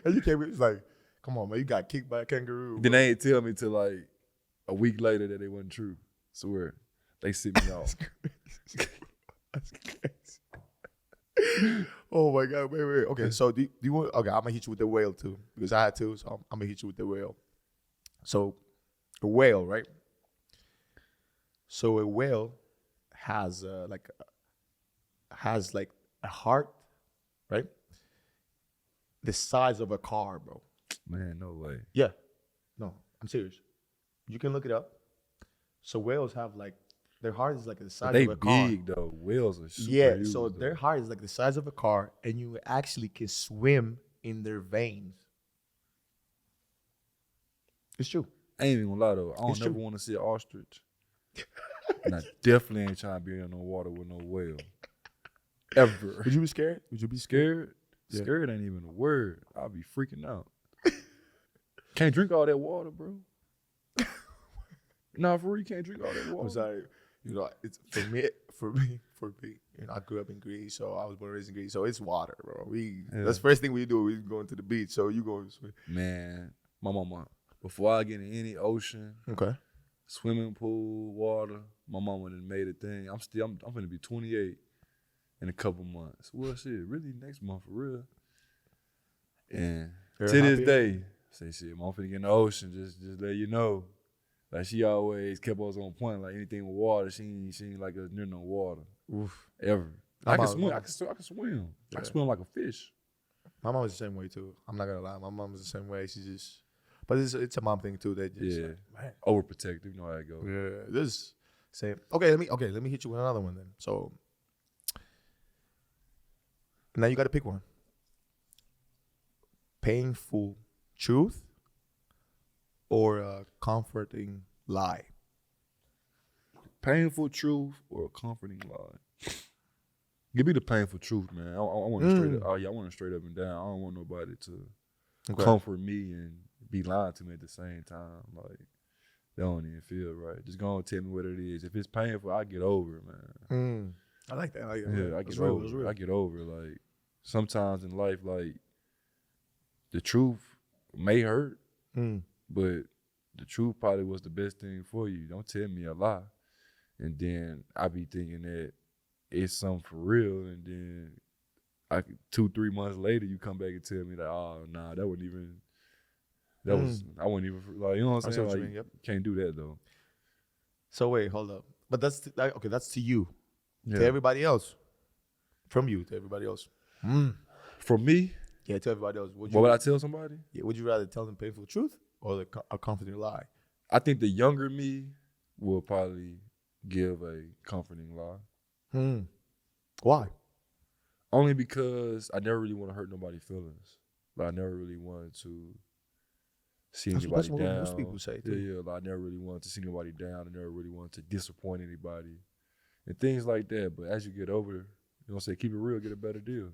And you came in, it's like, come on, man, you got kicked by a kangaroo. Then they ain't tell me till like a week later that it wasn't true. Swear, they sent me off. That's crazy. Oh my God, wait. Okay, so do you want? Okay, I'm gonna hit you with the whale too because I had to. So I'm gonna hit you with the whale. So a whale, right? So a whale has like a heart, right? The size of a car, bro. Man, no way. Yeah, no, I'm serious. You can look it up. So whales have like their heart is like the size They of a car. big though. Whales are super huge, So though. their heart is like the size of a car, and you actually can swim in their veins. It's true. I ain't even gonna lie though. I don't never want to see an ostrich. And I definitely ain't trying to be in no water with no whale. Ever. Would you be scared? Would you be Scared? Yeah. Scared ain't even a word. I'll be freaking out. Can't drink all that water, bro. Nah, for real, you can't drink all that water. I'm sorry. You know, it's for me. You know, I grew up in Greece, so I was born and raised in Greece. So it's water, bro. That's the first thing we do. We go into the beach. So you go swim. Man, my mama, before I get in any ocean, Okay. swimming pool, water, my mama done made a thing. I'm gonna be 28 in a couple months. Well, shit, really next month for real. And You're to this happy? day, say shit, mom finna get in the ocean. Just let you know. Like she always kept us on point. Like anything with water, she ain't like us near no water. Oof. Ever. I can swim. I can swim. I can swim like a fish. My mom was the same way too. I'm not gonna lie. My mom was the same way. She just, but it's a mom thing too. That just man. Overprotective. You know how it goes. Yeah, this same. Okay, let me hit you with another one then. So now you got to pick one. Painful truth or a comforting lie? Painful truth or a comforting lie? Give me the painful truth, man. I want it straight up. Oh yeah, I want it straight up and down. I don't want nobody to comfort me and be lying to me at the same time. Like they don't even feel right. Just go and tell me what it is. If it's painful, I get over it, man. I like that. Yeah, I get over it. I get over it. Like sometimes in life, like the truth may hurt, but the truth probably was the best thing for you. Don't tell me a lie. And then I be thinking that it's something for real, and then 2-3 months later you come back and tell me that, oh nah, that wasn't even I wasn't even like, you know what I'm saying? Like, yep. Can't do that though. So wait, hold up. But that's okay, that's to you. Yeah. To everybody else. From you to everybody else. From me? Yeah, to everybody else. What would I tell somebody? Yeah, would you rather tell them painful truth or a comforting lie? I think the younger me will probably give a comforting lie. Why? Only because I never really want to hurt nobody's feelings. Like I never really wanted to see anybody that's down. what most people say too. Yeah, like I never really wanted to see anybody down. I never really wanted to disappoint anybody and things like that. But as you get older, you know, say keep it real, get a better deal.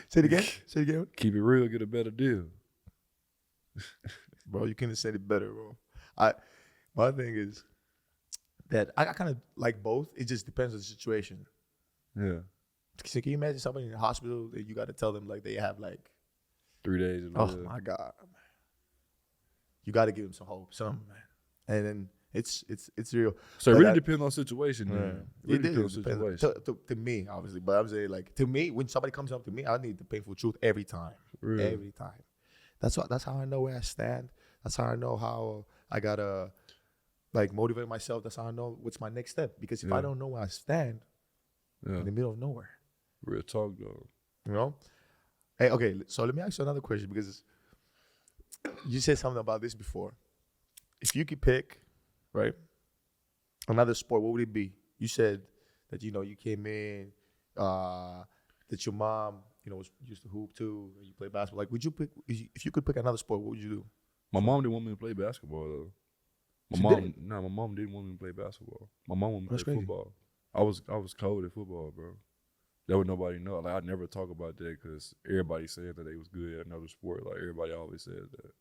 Say it again. Say it again. Keep it real, get a better deal. Bro, you couldn't have said it better, bro. My thing is that I kind of like both. It just depends on the situation. Yeah. So can you imagine somebody in the hospital that you got to tell them like they have like 3 days to live. Oh my God. You got to give them some hope, something, man. And then it's real. So it really depends on the situation, man. Yeah. It depends on the situation. To me, obviously. But I'm saying like to me, when somebody comes up to me, I need the painful truth every time. Really? Every time. That's how I know where I stand. That's how I know how I gotta like motivate myself. That's how I know what's my next step. Because if I don't know where I stand, in the middle of nowhere. Real talk though. You know? Hey, okay, so let me ask you another question because you said something about this before. If you could pick, right, another sport, what would it be? You said that, you know, you came in, that your mom, you know, was used to hoop too, and you play basketball. Like, would you pick, if you could pick another sport, what would you do? My mom didn't want me to play basketball though. My mom didn't want me to play basketball. My mom wanted me to play football. I was cold at football, bro. That would nobody know. Like I never talk about that because everybody said that they was good at another sport. Like everybody always said that.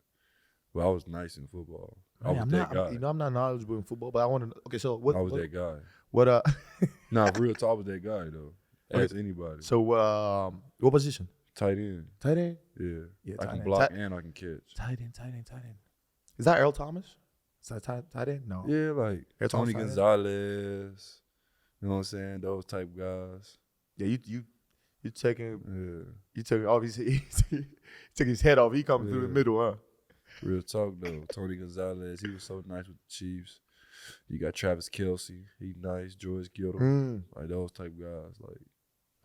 But I was nice in football. I was that guy. You know, I'm not knowledgeable in football, but I want to. Okay, so what? I was that guy. What? Nah, for real talk, I was that guy though. Ask anybody. So what position? Tight end. Tight end. Yeah. I can block and I can catch. Tight end. Is that Earl Thomas? Is that tight end? No. Yeah, like Tony Gonzalez. You know what I'm saying? Those type guys. Yeah, you taking you took obviously he took his head off. He coming through the middle, huh? Real talk though. Tony Gonzalez, he was so nice with the Chiefs. You got Travis Kelce, he nice. George Kittle, like those type guys. Like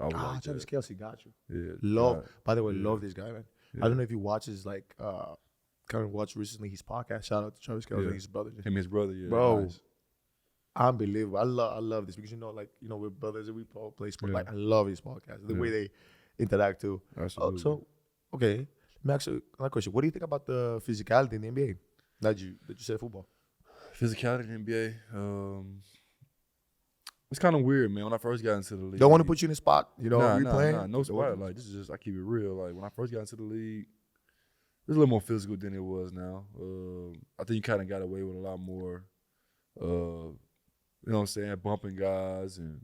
I was like Travis Kelce got you. Yeah. By the way, love this guy, man. Yeah. I don't know if he watches like kind of watched recently his podcast. Shout out to Travis Kelce and his brother. Him and his brother, yeah. Bro. Nice. Unbelievable. I love this because you know we're brothers and we play sport. Like I love his podcast. The way they interact too. Absolutely. So okay. Let me ask you another question. What do you think about the physicality in the NBA? That you said football. Physicality in the NBA. It's kind of weird, man. When I first got into the league. Don't want to put you in the spot, you know, replaying. No spot. Like this is just I keep it real. Like when I first got into the league, it was a little more physical than it was now. I think you kind of got away with a lot more you know what I'm saying, bumping guys and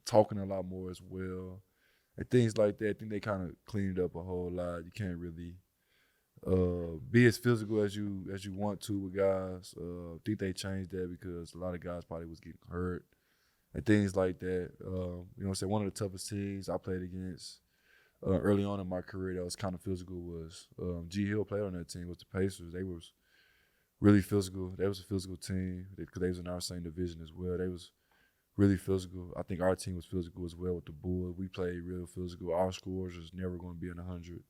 talking a lot more as well. And things like that. I think they kind of cleaned it up a whole lot. You can't really be as physical as you want to with guys. I think they changed that because a lot of guys probably was getting hurt and things like that. You know what I'm saying? One of the toughest teams I played against early on in my career that was kind of physical was G. Hill played on that team, was the Pacers. They was really physical. They was a physical team because they was in our same division as well. They was really physical. I think our team was physical as well with the Bulls. We played real physical. Our scores was never going to be in the 100.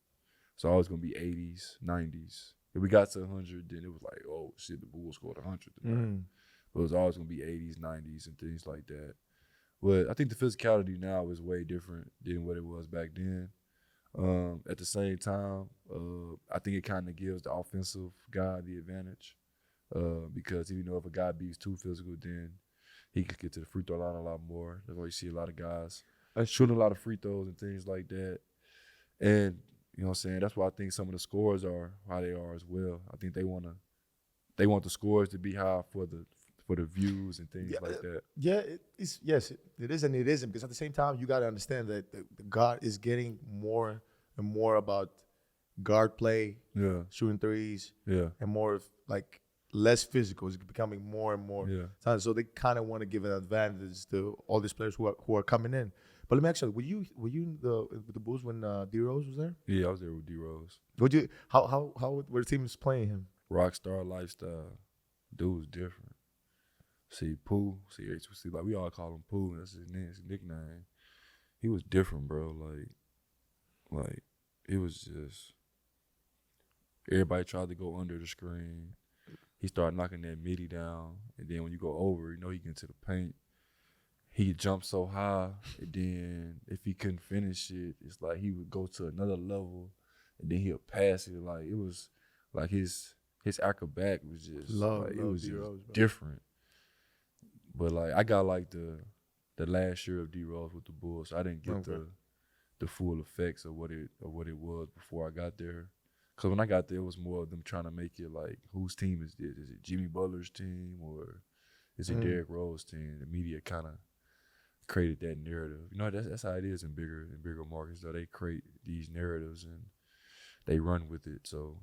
It's always going to be 80s, 90s. If we got to 100, then it was like, oh, shit, the Bulls scored 100 tonight. But it was always going to be 80s, 90s, and things like that. But I think the physicality now is way different than what it was back then. At the same time, I think it kind of gives the offensive guy the advantage because if a guy beats too physical, then he could get to the free throw line a lot more. That's why you see a lot of guys shooting a lot of free throws and things like that. And, you know what I'm saying, that's why I think some of the scores are how they are as well. I think they want the scores to be high for the views and things like that. Yeah, it is and it isn't, because at the same time you got to understand that the guard is getting more and more about guard play, shooting threes, and more of like less physical. It's becoming more and more. So they kind of want to give an advantage to all these players who are coming in. But let me ask you, were you with the Bulls when D Rose was there? Yeah, I was there with D Rose. How were the teams playing him? Rockstar lifestyle. Dude was different. See, Pooh. See, like we all call him Pooh. That's his nickname. He was different, bro. Like it was just everybody tried to go under the screen. He started knocking that midi down, and then when you go over, he get into the paint. He jumped so high, and then if he couldn't finish it, it's like he would go to another level, and then he'll pass it. Like it was like his acrobat was just it was just Rose, different. But like I got like the last year of D Rose with the Bulls, so I didn't get the full effects of what it was before I got there. Cause when I got there, it was more of them trying to make it like, whose team is this? Is it Jimmy Butler's team or is it Derrick Rose's team? The media kind of created that narrative. That's how it is in bigger markets. Though they create these narratives and they run with it. So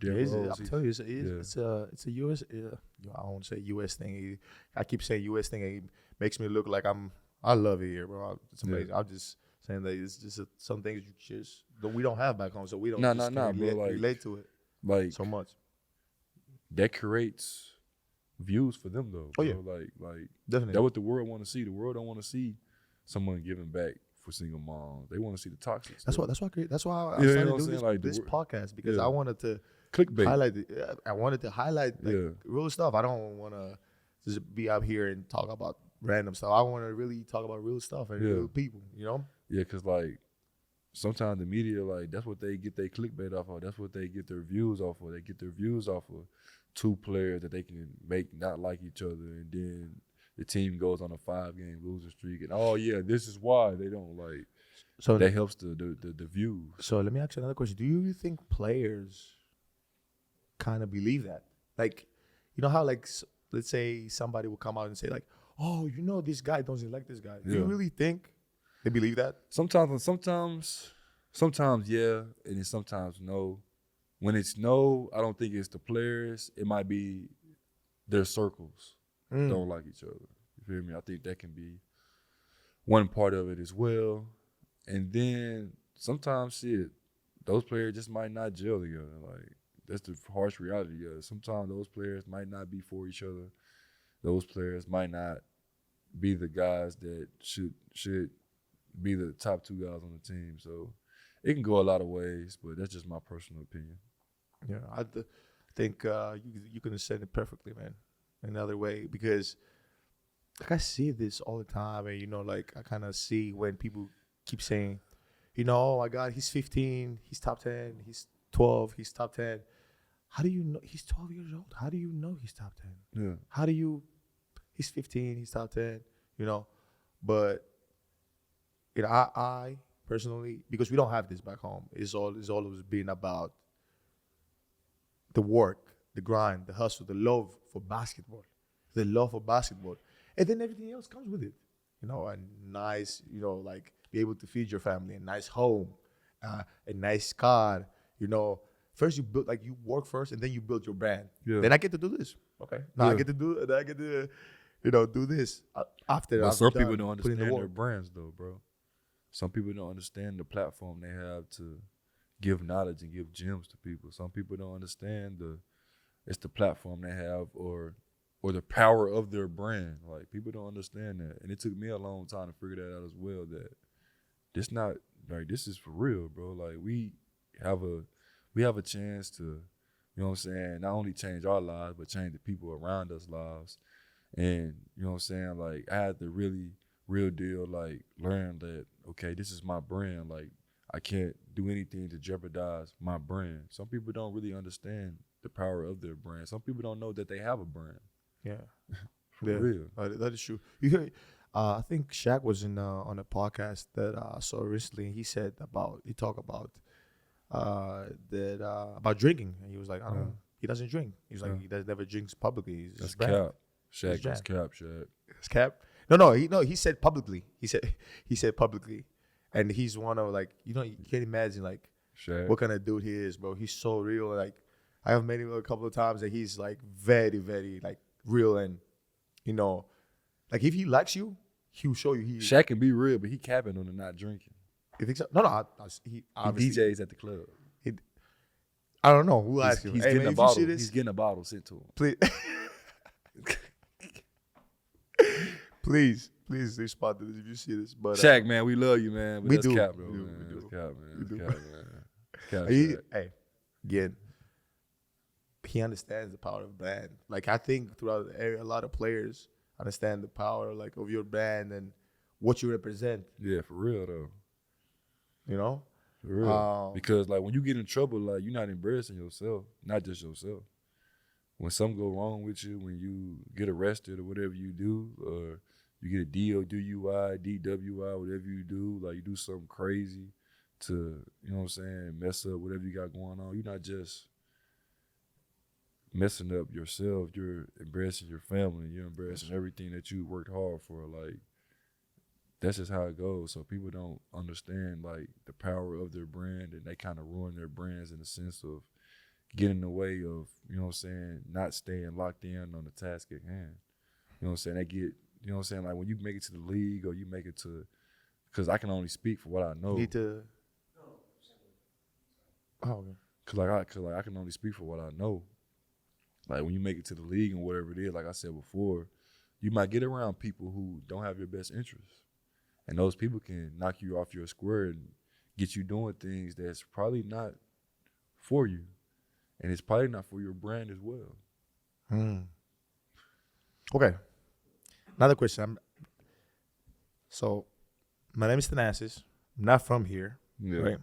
Derrick Rose, I'm telling you, it's a US. I don't want to say US thing. I keep saying US thing. It makes me look like I love it here, bro. It's amazing. I'm just saying that it's just some things we don't have back home, so we don't relate to it like so much. That creates views for them though. Oh yeah, like definitely. That's what the world want to see. The world don't want to see someone giving back for single moms. They want to see the toxic stuff. That's why I started doing this podcast, because I wanted to clickbait. I wanted to highlight real stuff. I don't want to just be out here and talk about random stuff. I want to really talk about real stuff and real people. Yeah, because like sometimes the media, like that's what they get their clickbait off of. That's what they get their views off of. They get their views off of two players that they can make not like each other, and then the team goes on a 5-game losing streak, and this is why they don't like. So that helps the views. So let me ask you another question. Do you think players kind of believe that? Like, how like let's say somebody will come out and say like, oh, this guy doesn't like this guy. Do you really think they believe that? Sometimes yeah, and then sometimes no. When it's no, I don't think it's the players. It might be their circles don't like each other. You feel me? I think that can be one part of it as well. And then sometimes those players just might not gel together. Like that's the harsh reality. Yeah, sometimes those players might not be for each other. Those players might not be the guys that should be the top two guys on the team. So it can go a lot of ways, but that's just my personal opinion. Yeah, I think you can have said it perfectly, man. Another way, because like I see this all the time, and like I kind of see when people keep saying, oh my God, he's 15, he's top 10, he's 12, he's top 10. How do you know he's 12 years old? How do you know he's top 10? Yeah. How do you? He's 15, he's top 10. But I personally, because we don't have this back home, it's always been about the work, the grind, the hustle, the love for basketball. the love for basketball, and then everything else comes with it. You know, a nice, you know, like be able to feed your family, a nice home, a nice car. You know, first you build, like you work first, and then you build your brand. Yeah. Then I get to do this. Okay. Now I Yeah. get to do. Then I get to, you know, do this after. But I've some done people don't putting the understand their work. brands, though, bro. Some people don't understand the platform they have to give knowledge and give gems to people. Some people don't understand it's the platform they have or the power of their brand. Like, people don't understand that. And it took me a long time to figure that out as well, that this is for real, bro. Like, we have a chance to, you know what I'm saying, not only change our lives, but change the people around us lives. And, you know what I'm saying, like, I had to really, real deal, like, learn that, okay, this is my brand. Like, I can't do anything to jeopardize my brand. Some people don't really understand the power of their brand. Some people don't know that they have a brand. Yeah. For real. That is true. You hear, I think Shaq was in on a podcast that I saw recently. And he talked about about drinking, and he was like, I don't. He doesn't drink. He's like, he never drinks publicly. That's cap. Shaq, that's cap, Shaq. It's cap. No. He said publicly. He said publicly, and he's one of, like, you know, you can't imagine, like, Shaq. what kind of dude he is, bro. He's so real. Like, I have met him a couple of times, and he's like very, very, like, real, and, you know, like, if he likes you, he'll show you. Shaq can be real, but he capping on the not drinking. You think so? No. He DJs at the club. I don't know who asked him. He's Hey, getting man, a if bottle. you see this, He's getting a bottle sent to him. please respond to this if you see this. But Shaq, man, we love you, man. But we that's do. cap, bro. We do. Man. We That's do. cap, man. We do. That's cap, man. Cap, hey, again, he understands the power of brand. Like, I think throughout the area, a lot of players understand the power, like, of your brand and what you represent. Yeah, for real though. You know, for real. Because, like, when you get in trouble, like, you're not embarrassing yourself, not just yourself. When something go wrong with you, when you get arrested or whatever you do, or you get a DUI, DWI, whatever you do, like, you do something crazy to, you know what I'm saying, mess up whatever you got going on, you're not just messing up yourself, you're embarrassing your family, you're embarrassing everything that you worked hard for. Like, that's just how it goes. So people don't understand, like, the power of their brand, and they kind of ruin their brands in the sense of getting in the way of, you know what I'm saying, not staying locked in on the task at hand. You know what I'm saying? They get, you know what I'm saying, like, when you make it to the league or you make it to, because I can only speak for what I know. need to. Oh, okay. Cause I can only speak for what I know. Like, when you make it to the league and whatever it is, like I said before, you might get around people who don't have your best interests. And those people can knock you off your square and get you doing things that's probably not for you. And it's probably not for your brand as well. Okay. Another question. So, my name is Thanasis. I'm not from here. Yeah. Right?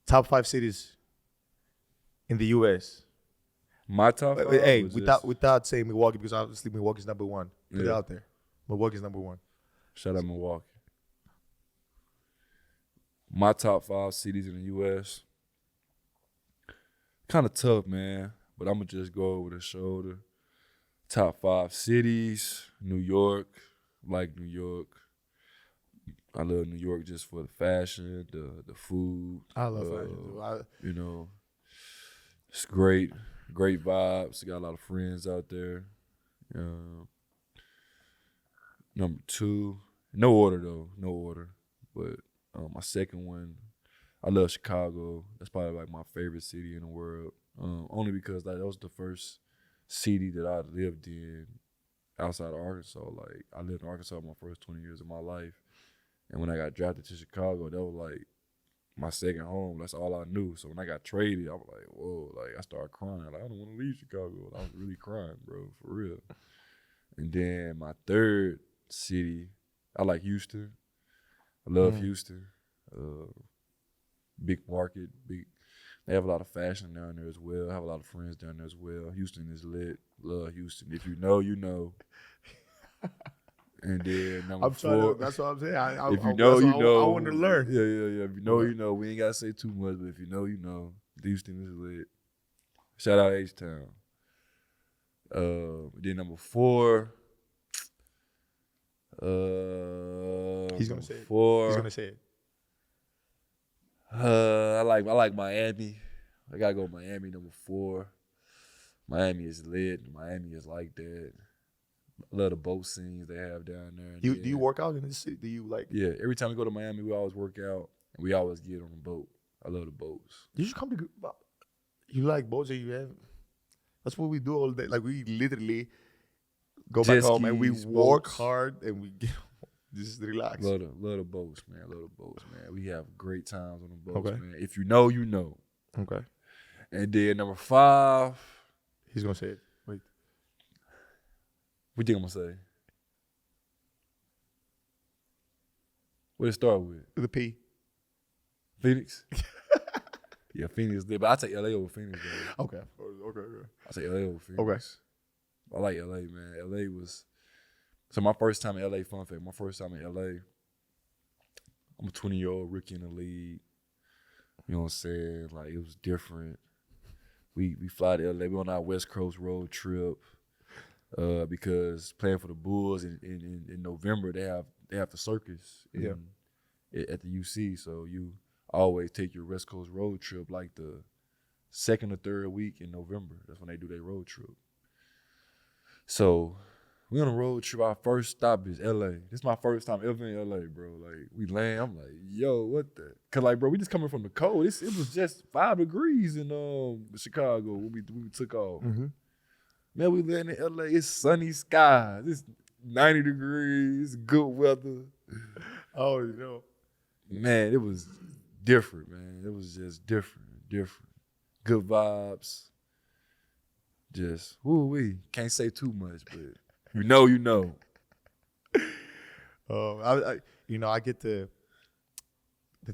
Top 5 cities in the U.S. My top 5? Hey, without saying Milwaukee, because obviously Milwaukee's number one. Put it out there. Milwaukee's number one. Shout out Milwaukee. My top 5 cities in the U.S. Kind of tough, man. But I'm going to just go over the shoulder. Top 5 cities. New York. Like New York. I love New York just for the fashion, the food. I love fashion too. You know, it's great. Great vibes. Got a lot of friends out there. Number 2, no order though, no order. But my second one, I love Chicago. That's probably like my favorite city in the world. Only because, like, that was the first city that I lived in outside of Arkansas. Like, I lived in Arkansas my first 20 years of my life. And when I got drafted to Chicago, that was like my second home. That's all I knew. So when I got traded, I was like, whoa, like, I started crying. Like, I don't want to leave Chicago. I was really crying, bro, for real. And then my third city, I like Houston. I love Houston. Big market, they have a lot of fashion down there as well. I have a lot of friends down there as well. Houston is lit. Love Houston. If you know, you know. And then number 4. That's what I'm saying. If you know, you know. I want to learn. Yeah. If you know, you know. We ain't got to say too much, but if you know, you know. Houston is lit. Shout out H-Town. Then number 4. He's gonna say it. 4. He's gonna say it. I like Miami. I gotta go Miami number 4. Miami is lit. Miami is like that. I love the boat scenes they have down there. Do you work out in the city? Do you like? Yeah, every time we go to Miami, we always work out and we always get on a boat. I love the boats. You should come to. You like boats? Or you have? That's what we do all day. Like we literally go back home and we work hard and we get just relax. Love the boats, man. Love the boats, man. We have great times on the boats, Okay. man. If you know, you know. Okay. And then number 5. He's gonna say it. Wait. What you think I'm gonna say? What it start with? The P. Phoenix? Yeah, Phoenix did, but I take LA over Phoenix, though. Okay. I take LA over Phoenix. Okay. I like LA, man. LA was so my first time in LA, fun fact, my first time in LA, I'm a 20-year-old rookie in the league. You know what I'm saying? Like it was different. We fly to LA, we on our West Coast road trip. Because playing for the Bulls in November, they have the circus at the UC. So you always take your West Coast road trip like the 2nd or 3rd week in November. That's when they do their road trip. So we on a road trip. Our first stop is LA. This is my first time ever in LA, bro. Like we land, I'm like, yo, what the? Cause like, bro, we just coming from the cold. It was just 5 degrees in Chicago when we took off. Mm-hmm. Man, we land in LA. It's sunny skies. It's 90 degrees. Good weather. Oh, you know. Man, it was different, man. It was just different. Good vibes. Just, woo-wee. Can't say too much, but you know. I get the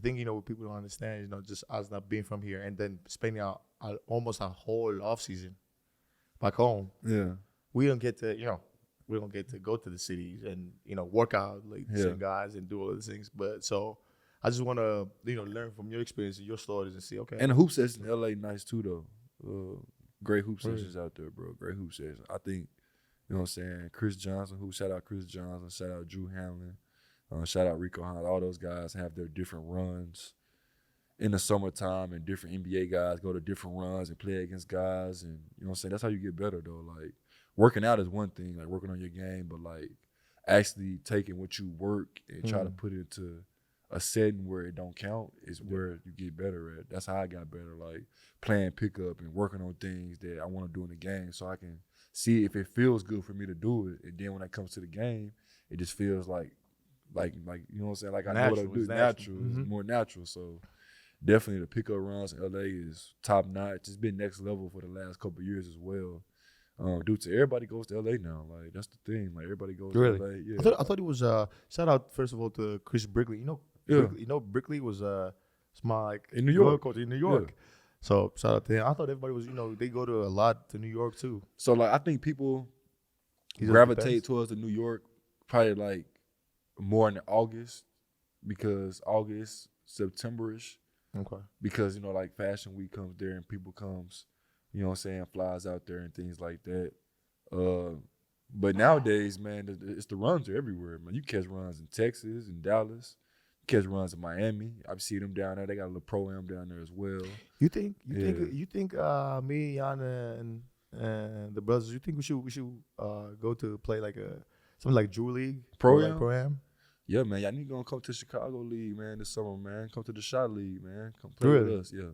thing, what people don't understand, just us not being from here and then spending almost a whole off season back home. Yeah. We don't get to, go to the cities and, work out like the same guys and do all those things. But so I just want to, learn from your experience and your stories and see, okay. And the hoop session in LA nice too, though. Great hoop sessions out there, bro. Great hoop sessions. I think, you know what I'm saying, Chris Johnson, shout out Chris Johnson, shout out Drew Hamlin, shout out Rico Hines. All those guys have their different runs in the summertime, and different NBA guys go to different runs and play against guys. And, you know what I'm saying, that's how you get better, though. Like, working out is one thing, like working on your game, but, like, actually taking what you work and try to put it into a setting where it don't count is where you get better at. That's how I got better, like playing pickup and working on things that I want to do in the game so I can see if it feels good for me to do it. And then when it comes to the game, it just feels like you know what I'm saying? Like I know what I do. It's natural. Mm-hmm. It's more natural. So definitely the pickup runs in LA is top notch. It's been next level for the last couple of years as well. Due to everybody goes to LA now. Like that's the thing. Like everybody goes to LA. Yeah. I thought it was shout out first of all to Chris Brickley. Brickley was my in New York. Coach in New York. Yeah. So shout out to him. I thought everybody was, they go to a lot to New York too. So like I think people gravitate towards the New York probably like more in August because August, September-ish. Okay. Because, like Fashion Week comes there and people comes, you know what I'm saying, flies out there and things like that. But nowadays, man, it's the runs are everywhere, man. You catch runs in Texas and Dallas. You catch runs in Miami. I see them down there. They got a little pro-am down there as well. You think me, Yana, and the brothers, you think we should go to play like something like Drew League? Pro-am? Yeah, man. Y'all need to come to Chicago League, man, this summer, man. Come to the Shot League, man. Come play with us, yeah.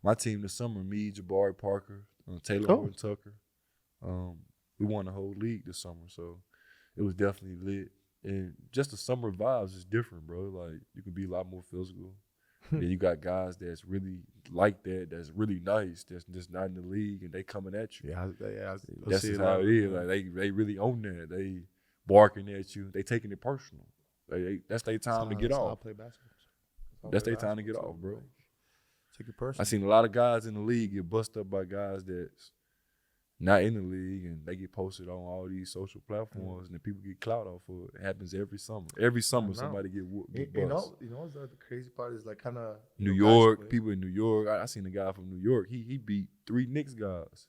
My team this summer, me, Jabari Parker, Taylor Horton Tucker. We won the whole league this summer, so it was definitely lit. And just the summer vibes is different, bro. Like, you can be a lot more physical. And you got guys that's really like that, that's really nice, that's just not in the league, and they coming at you. That's just how it is. Like, they really own that. They barking at you. They taking it personal. That's their time to get off. That's their time to get off, bro. Take it personal. I seen a lot of guys in the league get busted up by guys that's not in the league, and they get posted on all these social platforms, and then people get clout off of it. It happens every summer. Every summer, somebody get bust. You know what's the crazy part is like kind of New York, people in New York. I seen a guy from New York. He beat 3 Knicks guys.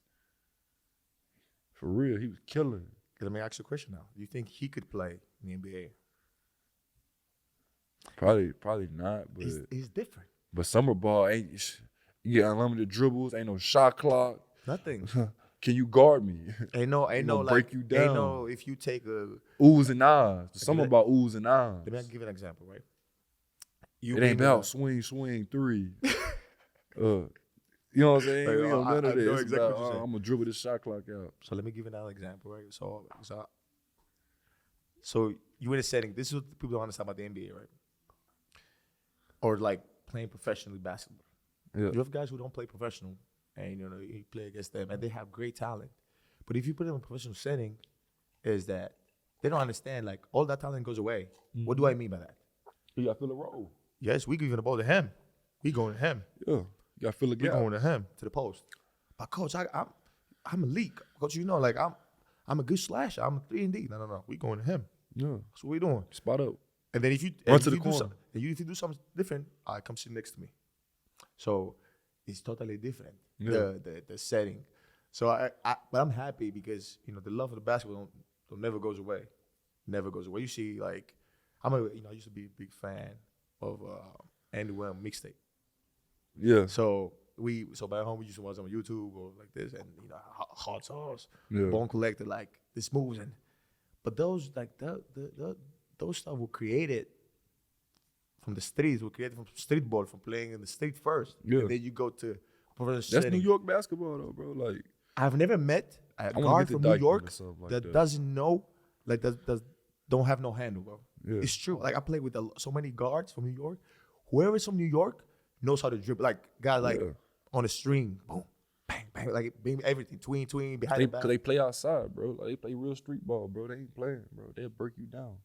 For real, he was killing. Let me ask you a question now. Do you think he could play in the NBA? Probably not, but It's different. But summer ball ain't. You get unlimited dribbles. Ain't no shot clock. Nothing. Can you guard me? Ain't no like break you down. Ain't no if you take a oohs and ahs. The summer ball oohs and ahs. Let me give you an example, right? It ain't about swing three. You know what I'm saying? Like, We don't none of this. know It's exactly about, what you're saying. I'm gonna dribble this shot clock out. So let me give you another example, right? So you in a setting. This is what people don't understand about the NBA, right? Or like playing professionally basketball. Yeah. You have guys who don't play professional, and you play against them, and they have great talent. But if you put them in a professional setting, is that they don't understand like all that talent goes away. Mm-hmm. What do I mean by that? You got to fill a role. Yes, we giving the ball to him. We going to him. Yeah, you got to fill a gap. We going to him to the post. But coach, I'm a leak. Coach, like I'm a good slasher. I'm a 3-and-D. No. We going to him. Yeah, that's what we doing. Spot up. And then if you run to the corner. If you do something different, come sit next to me. So it's totally different. Yeah. The setting. So but I'm happy because the love of the basketball don't never goes away. Never goes away. You see, like I used to be a big fan of Andy Williams mixtape. Yeah. So back home we used to watch on YouTube or like this, and Hot Sauce, yeah. Bone Collector, like this moves, but those like those stuff were created from the streets. Were created from street ball, from playing in the street first. Yeah. And then you go to that's setting. New York basketball though, bro. Like I've never met a guard from New York that doesn't know, like don't have no handle, bro. Yeah. It's true. Like I play with so many guards from New York. Whoever's from New York knows how to dribble. Like guys like on a string, boom, bang, bang, like everything, tween, behind the back. Cause they play outside, bro. Like they play real street ball, bro. They ain't playing, bro. They'll break you down.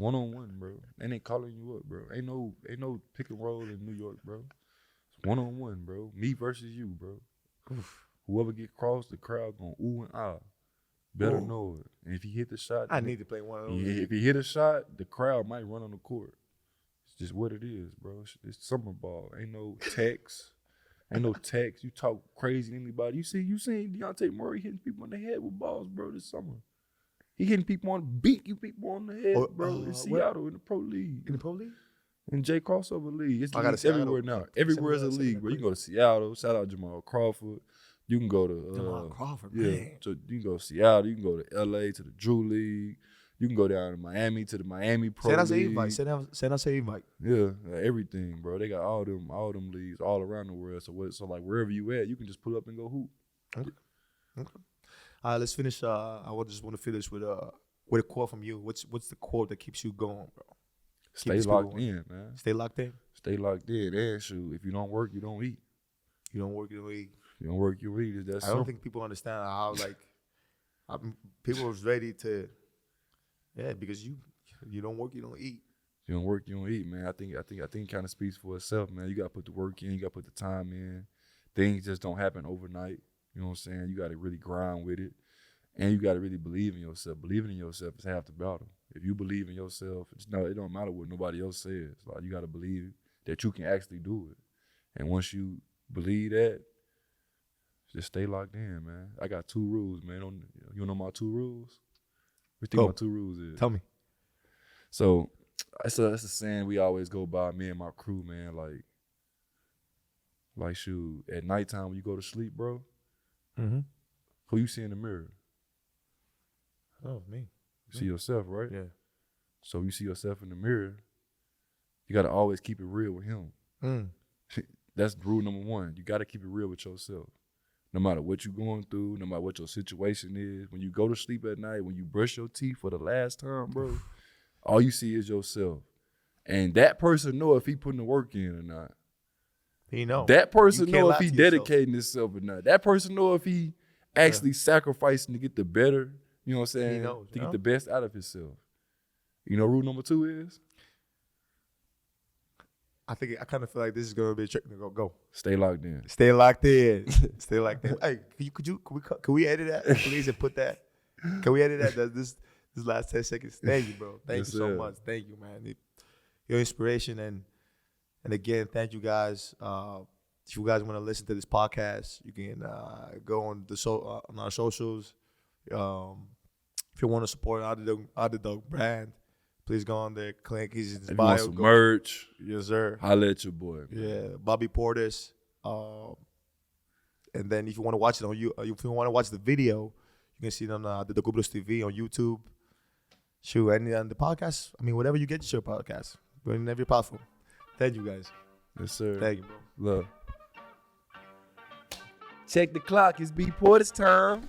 1-on-1, bro. They ain't calling you up, bro. Ain't no pick and roll in New York, bro. It's 1-on-1, bro. Me versus you, bro. Oof. Whoever get crossed, the crowd gonna ooh and ah. Better know it. And if he hit the shot, I need to play one of those. If he hit a shot, the crowd might run on the court. It's just what it is, bro. It's summer ball. Ain't no text. You talk crazy to anybody. You seen Deontay Murray hitting people on the head with balls, bro, this summer. He hitting people beat you people on the head, bro. In Seattle, in the pro league. In the pro league? In J crossover league. It's leagues everywhere now. Everywhere is a league, bro. You can go to Seattle. Shout out Jamal Crawford. You can go to Jamal Crawford, yeah. Man. So you can go to Seattle. You can go to LA to the Drew League. You can go down to Miami to the Miami Pro League. Send us an invite. Yeah, everything, bro. They got all them leagues all around the world. So like wherever you at, you can just pull up and go hoop. Okay. All right, let's finish. I just want to finish with a quote from you. What's the quote that keeps you going, bro? Stay locked in, man. Stay locked in. Stay locked in. And shoot, if you don't work, you don't eat. You don't work, you don't eat. You don't work, you eat. That's I don't think people understand how people was ready to, because you don't work, you don't eat. You don't work, you don't eat, man. I think it kind of speaks for itself, man. You got to put the work in. You got to put the time in. Things just don't happen overnight. You know what I'm saying? You got to really grind with it. And you got to really believe in yourself. Believing in yourself is half the battle. If you believe in yourself, it don't matter what nobody else says. Like you got to believe that you can actually do it. And once you believe that, just stay locked in, man. I got 2 rules, man. You know my 2 rules? What do you think my 2 rules is? Tell me. So that's a saying we always go by, me and my crew, man. Like shoot, at nighttime when you go to sleep, bro, who you see in the mirror? Oh, me. You see yourself, right? Yeah. So you see yourself in the mirror, you got to always keep it real with him. That's rule number 1. You got to keep it real with yourself. No matter what you're going through, no matter what your situation is, when you go to sleep at night, when you brush your teeth for the last time, bro, all you see is yourself. And that person know if he putting the work in or not. He know. That person know if he dedicating himself or not. That person know if he actually sacrificing to get the better, you know what I'm saying, to get the best out of himself. You know rule number 2 is? I kind of feel like this is gonna be a trick to go. Stay locked in. Stay locked in. Stay locked in. Hey, can we edit that, please, and put that? Can we edit that? This last 10 seconds. Thank you, bro. Thank you so much. Thank you, man. Your inspiration and again, thank you guys. If you guys want to listen to this podcast, you can go on on our socials. If you want to support Underdog brand, please go on there. Click his If you bio. want some merch, Yes, sir. holla at your boy. Man. Yeah, Bobby Portis. And then if you want to watch it on if you want to watch the video, you can see it on the Antetokounbros TV on YouTube. Shoot, and on the podcast. I mean, whatever you get your podcast, we're in every platform. Thank you guys. Yes, sir. Thank you, bro. Love. Check the clock. It's B Portis' turn.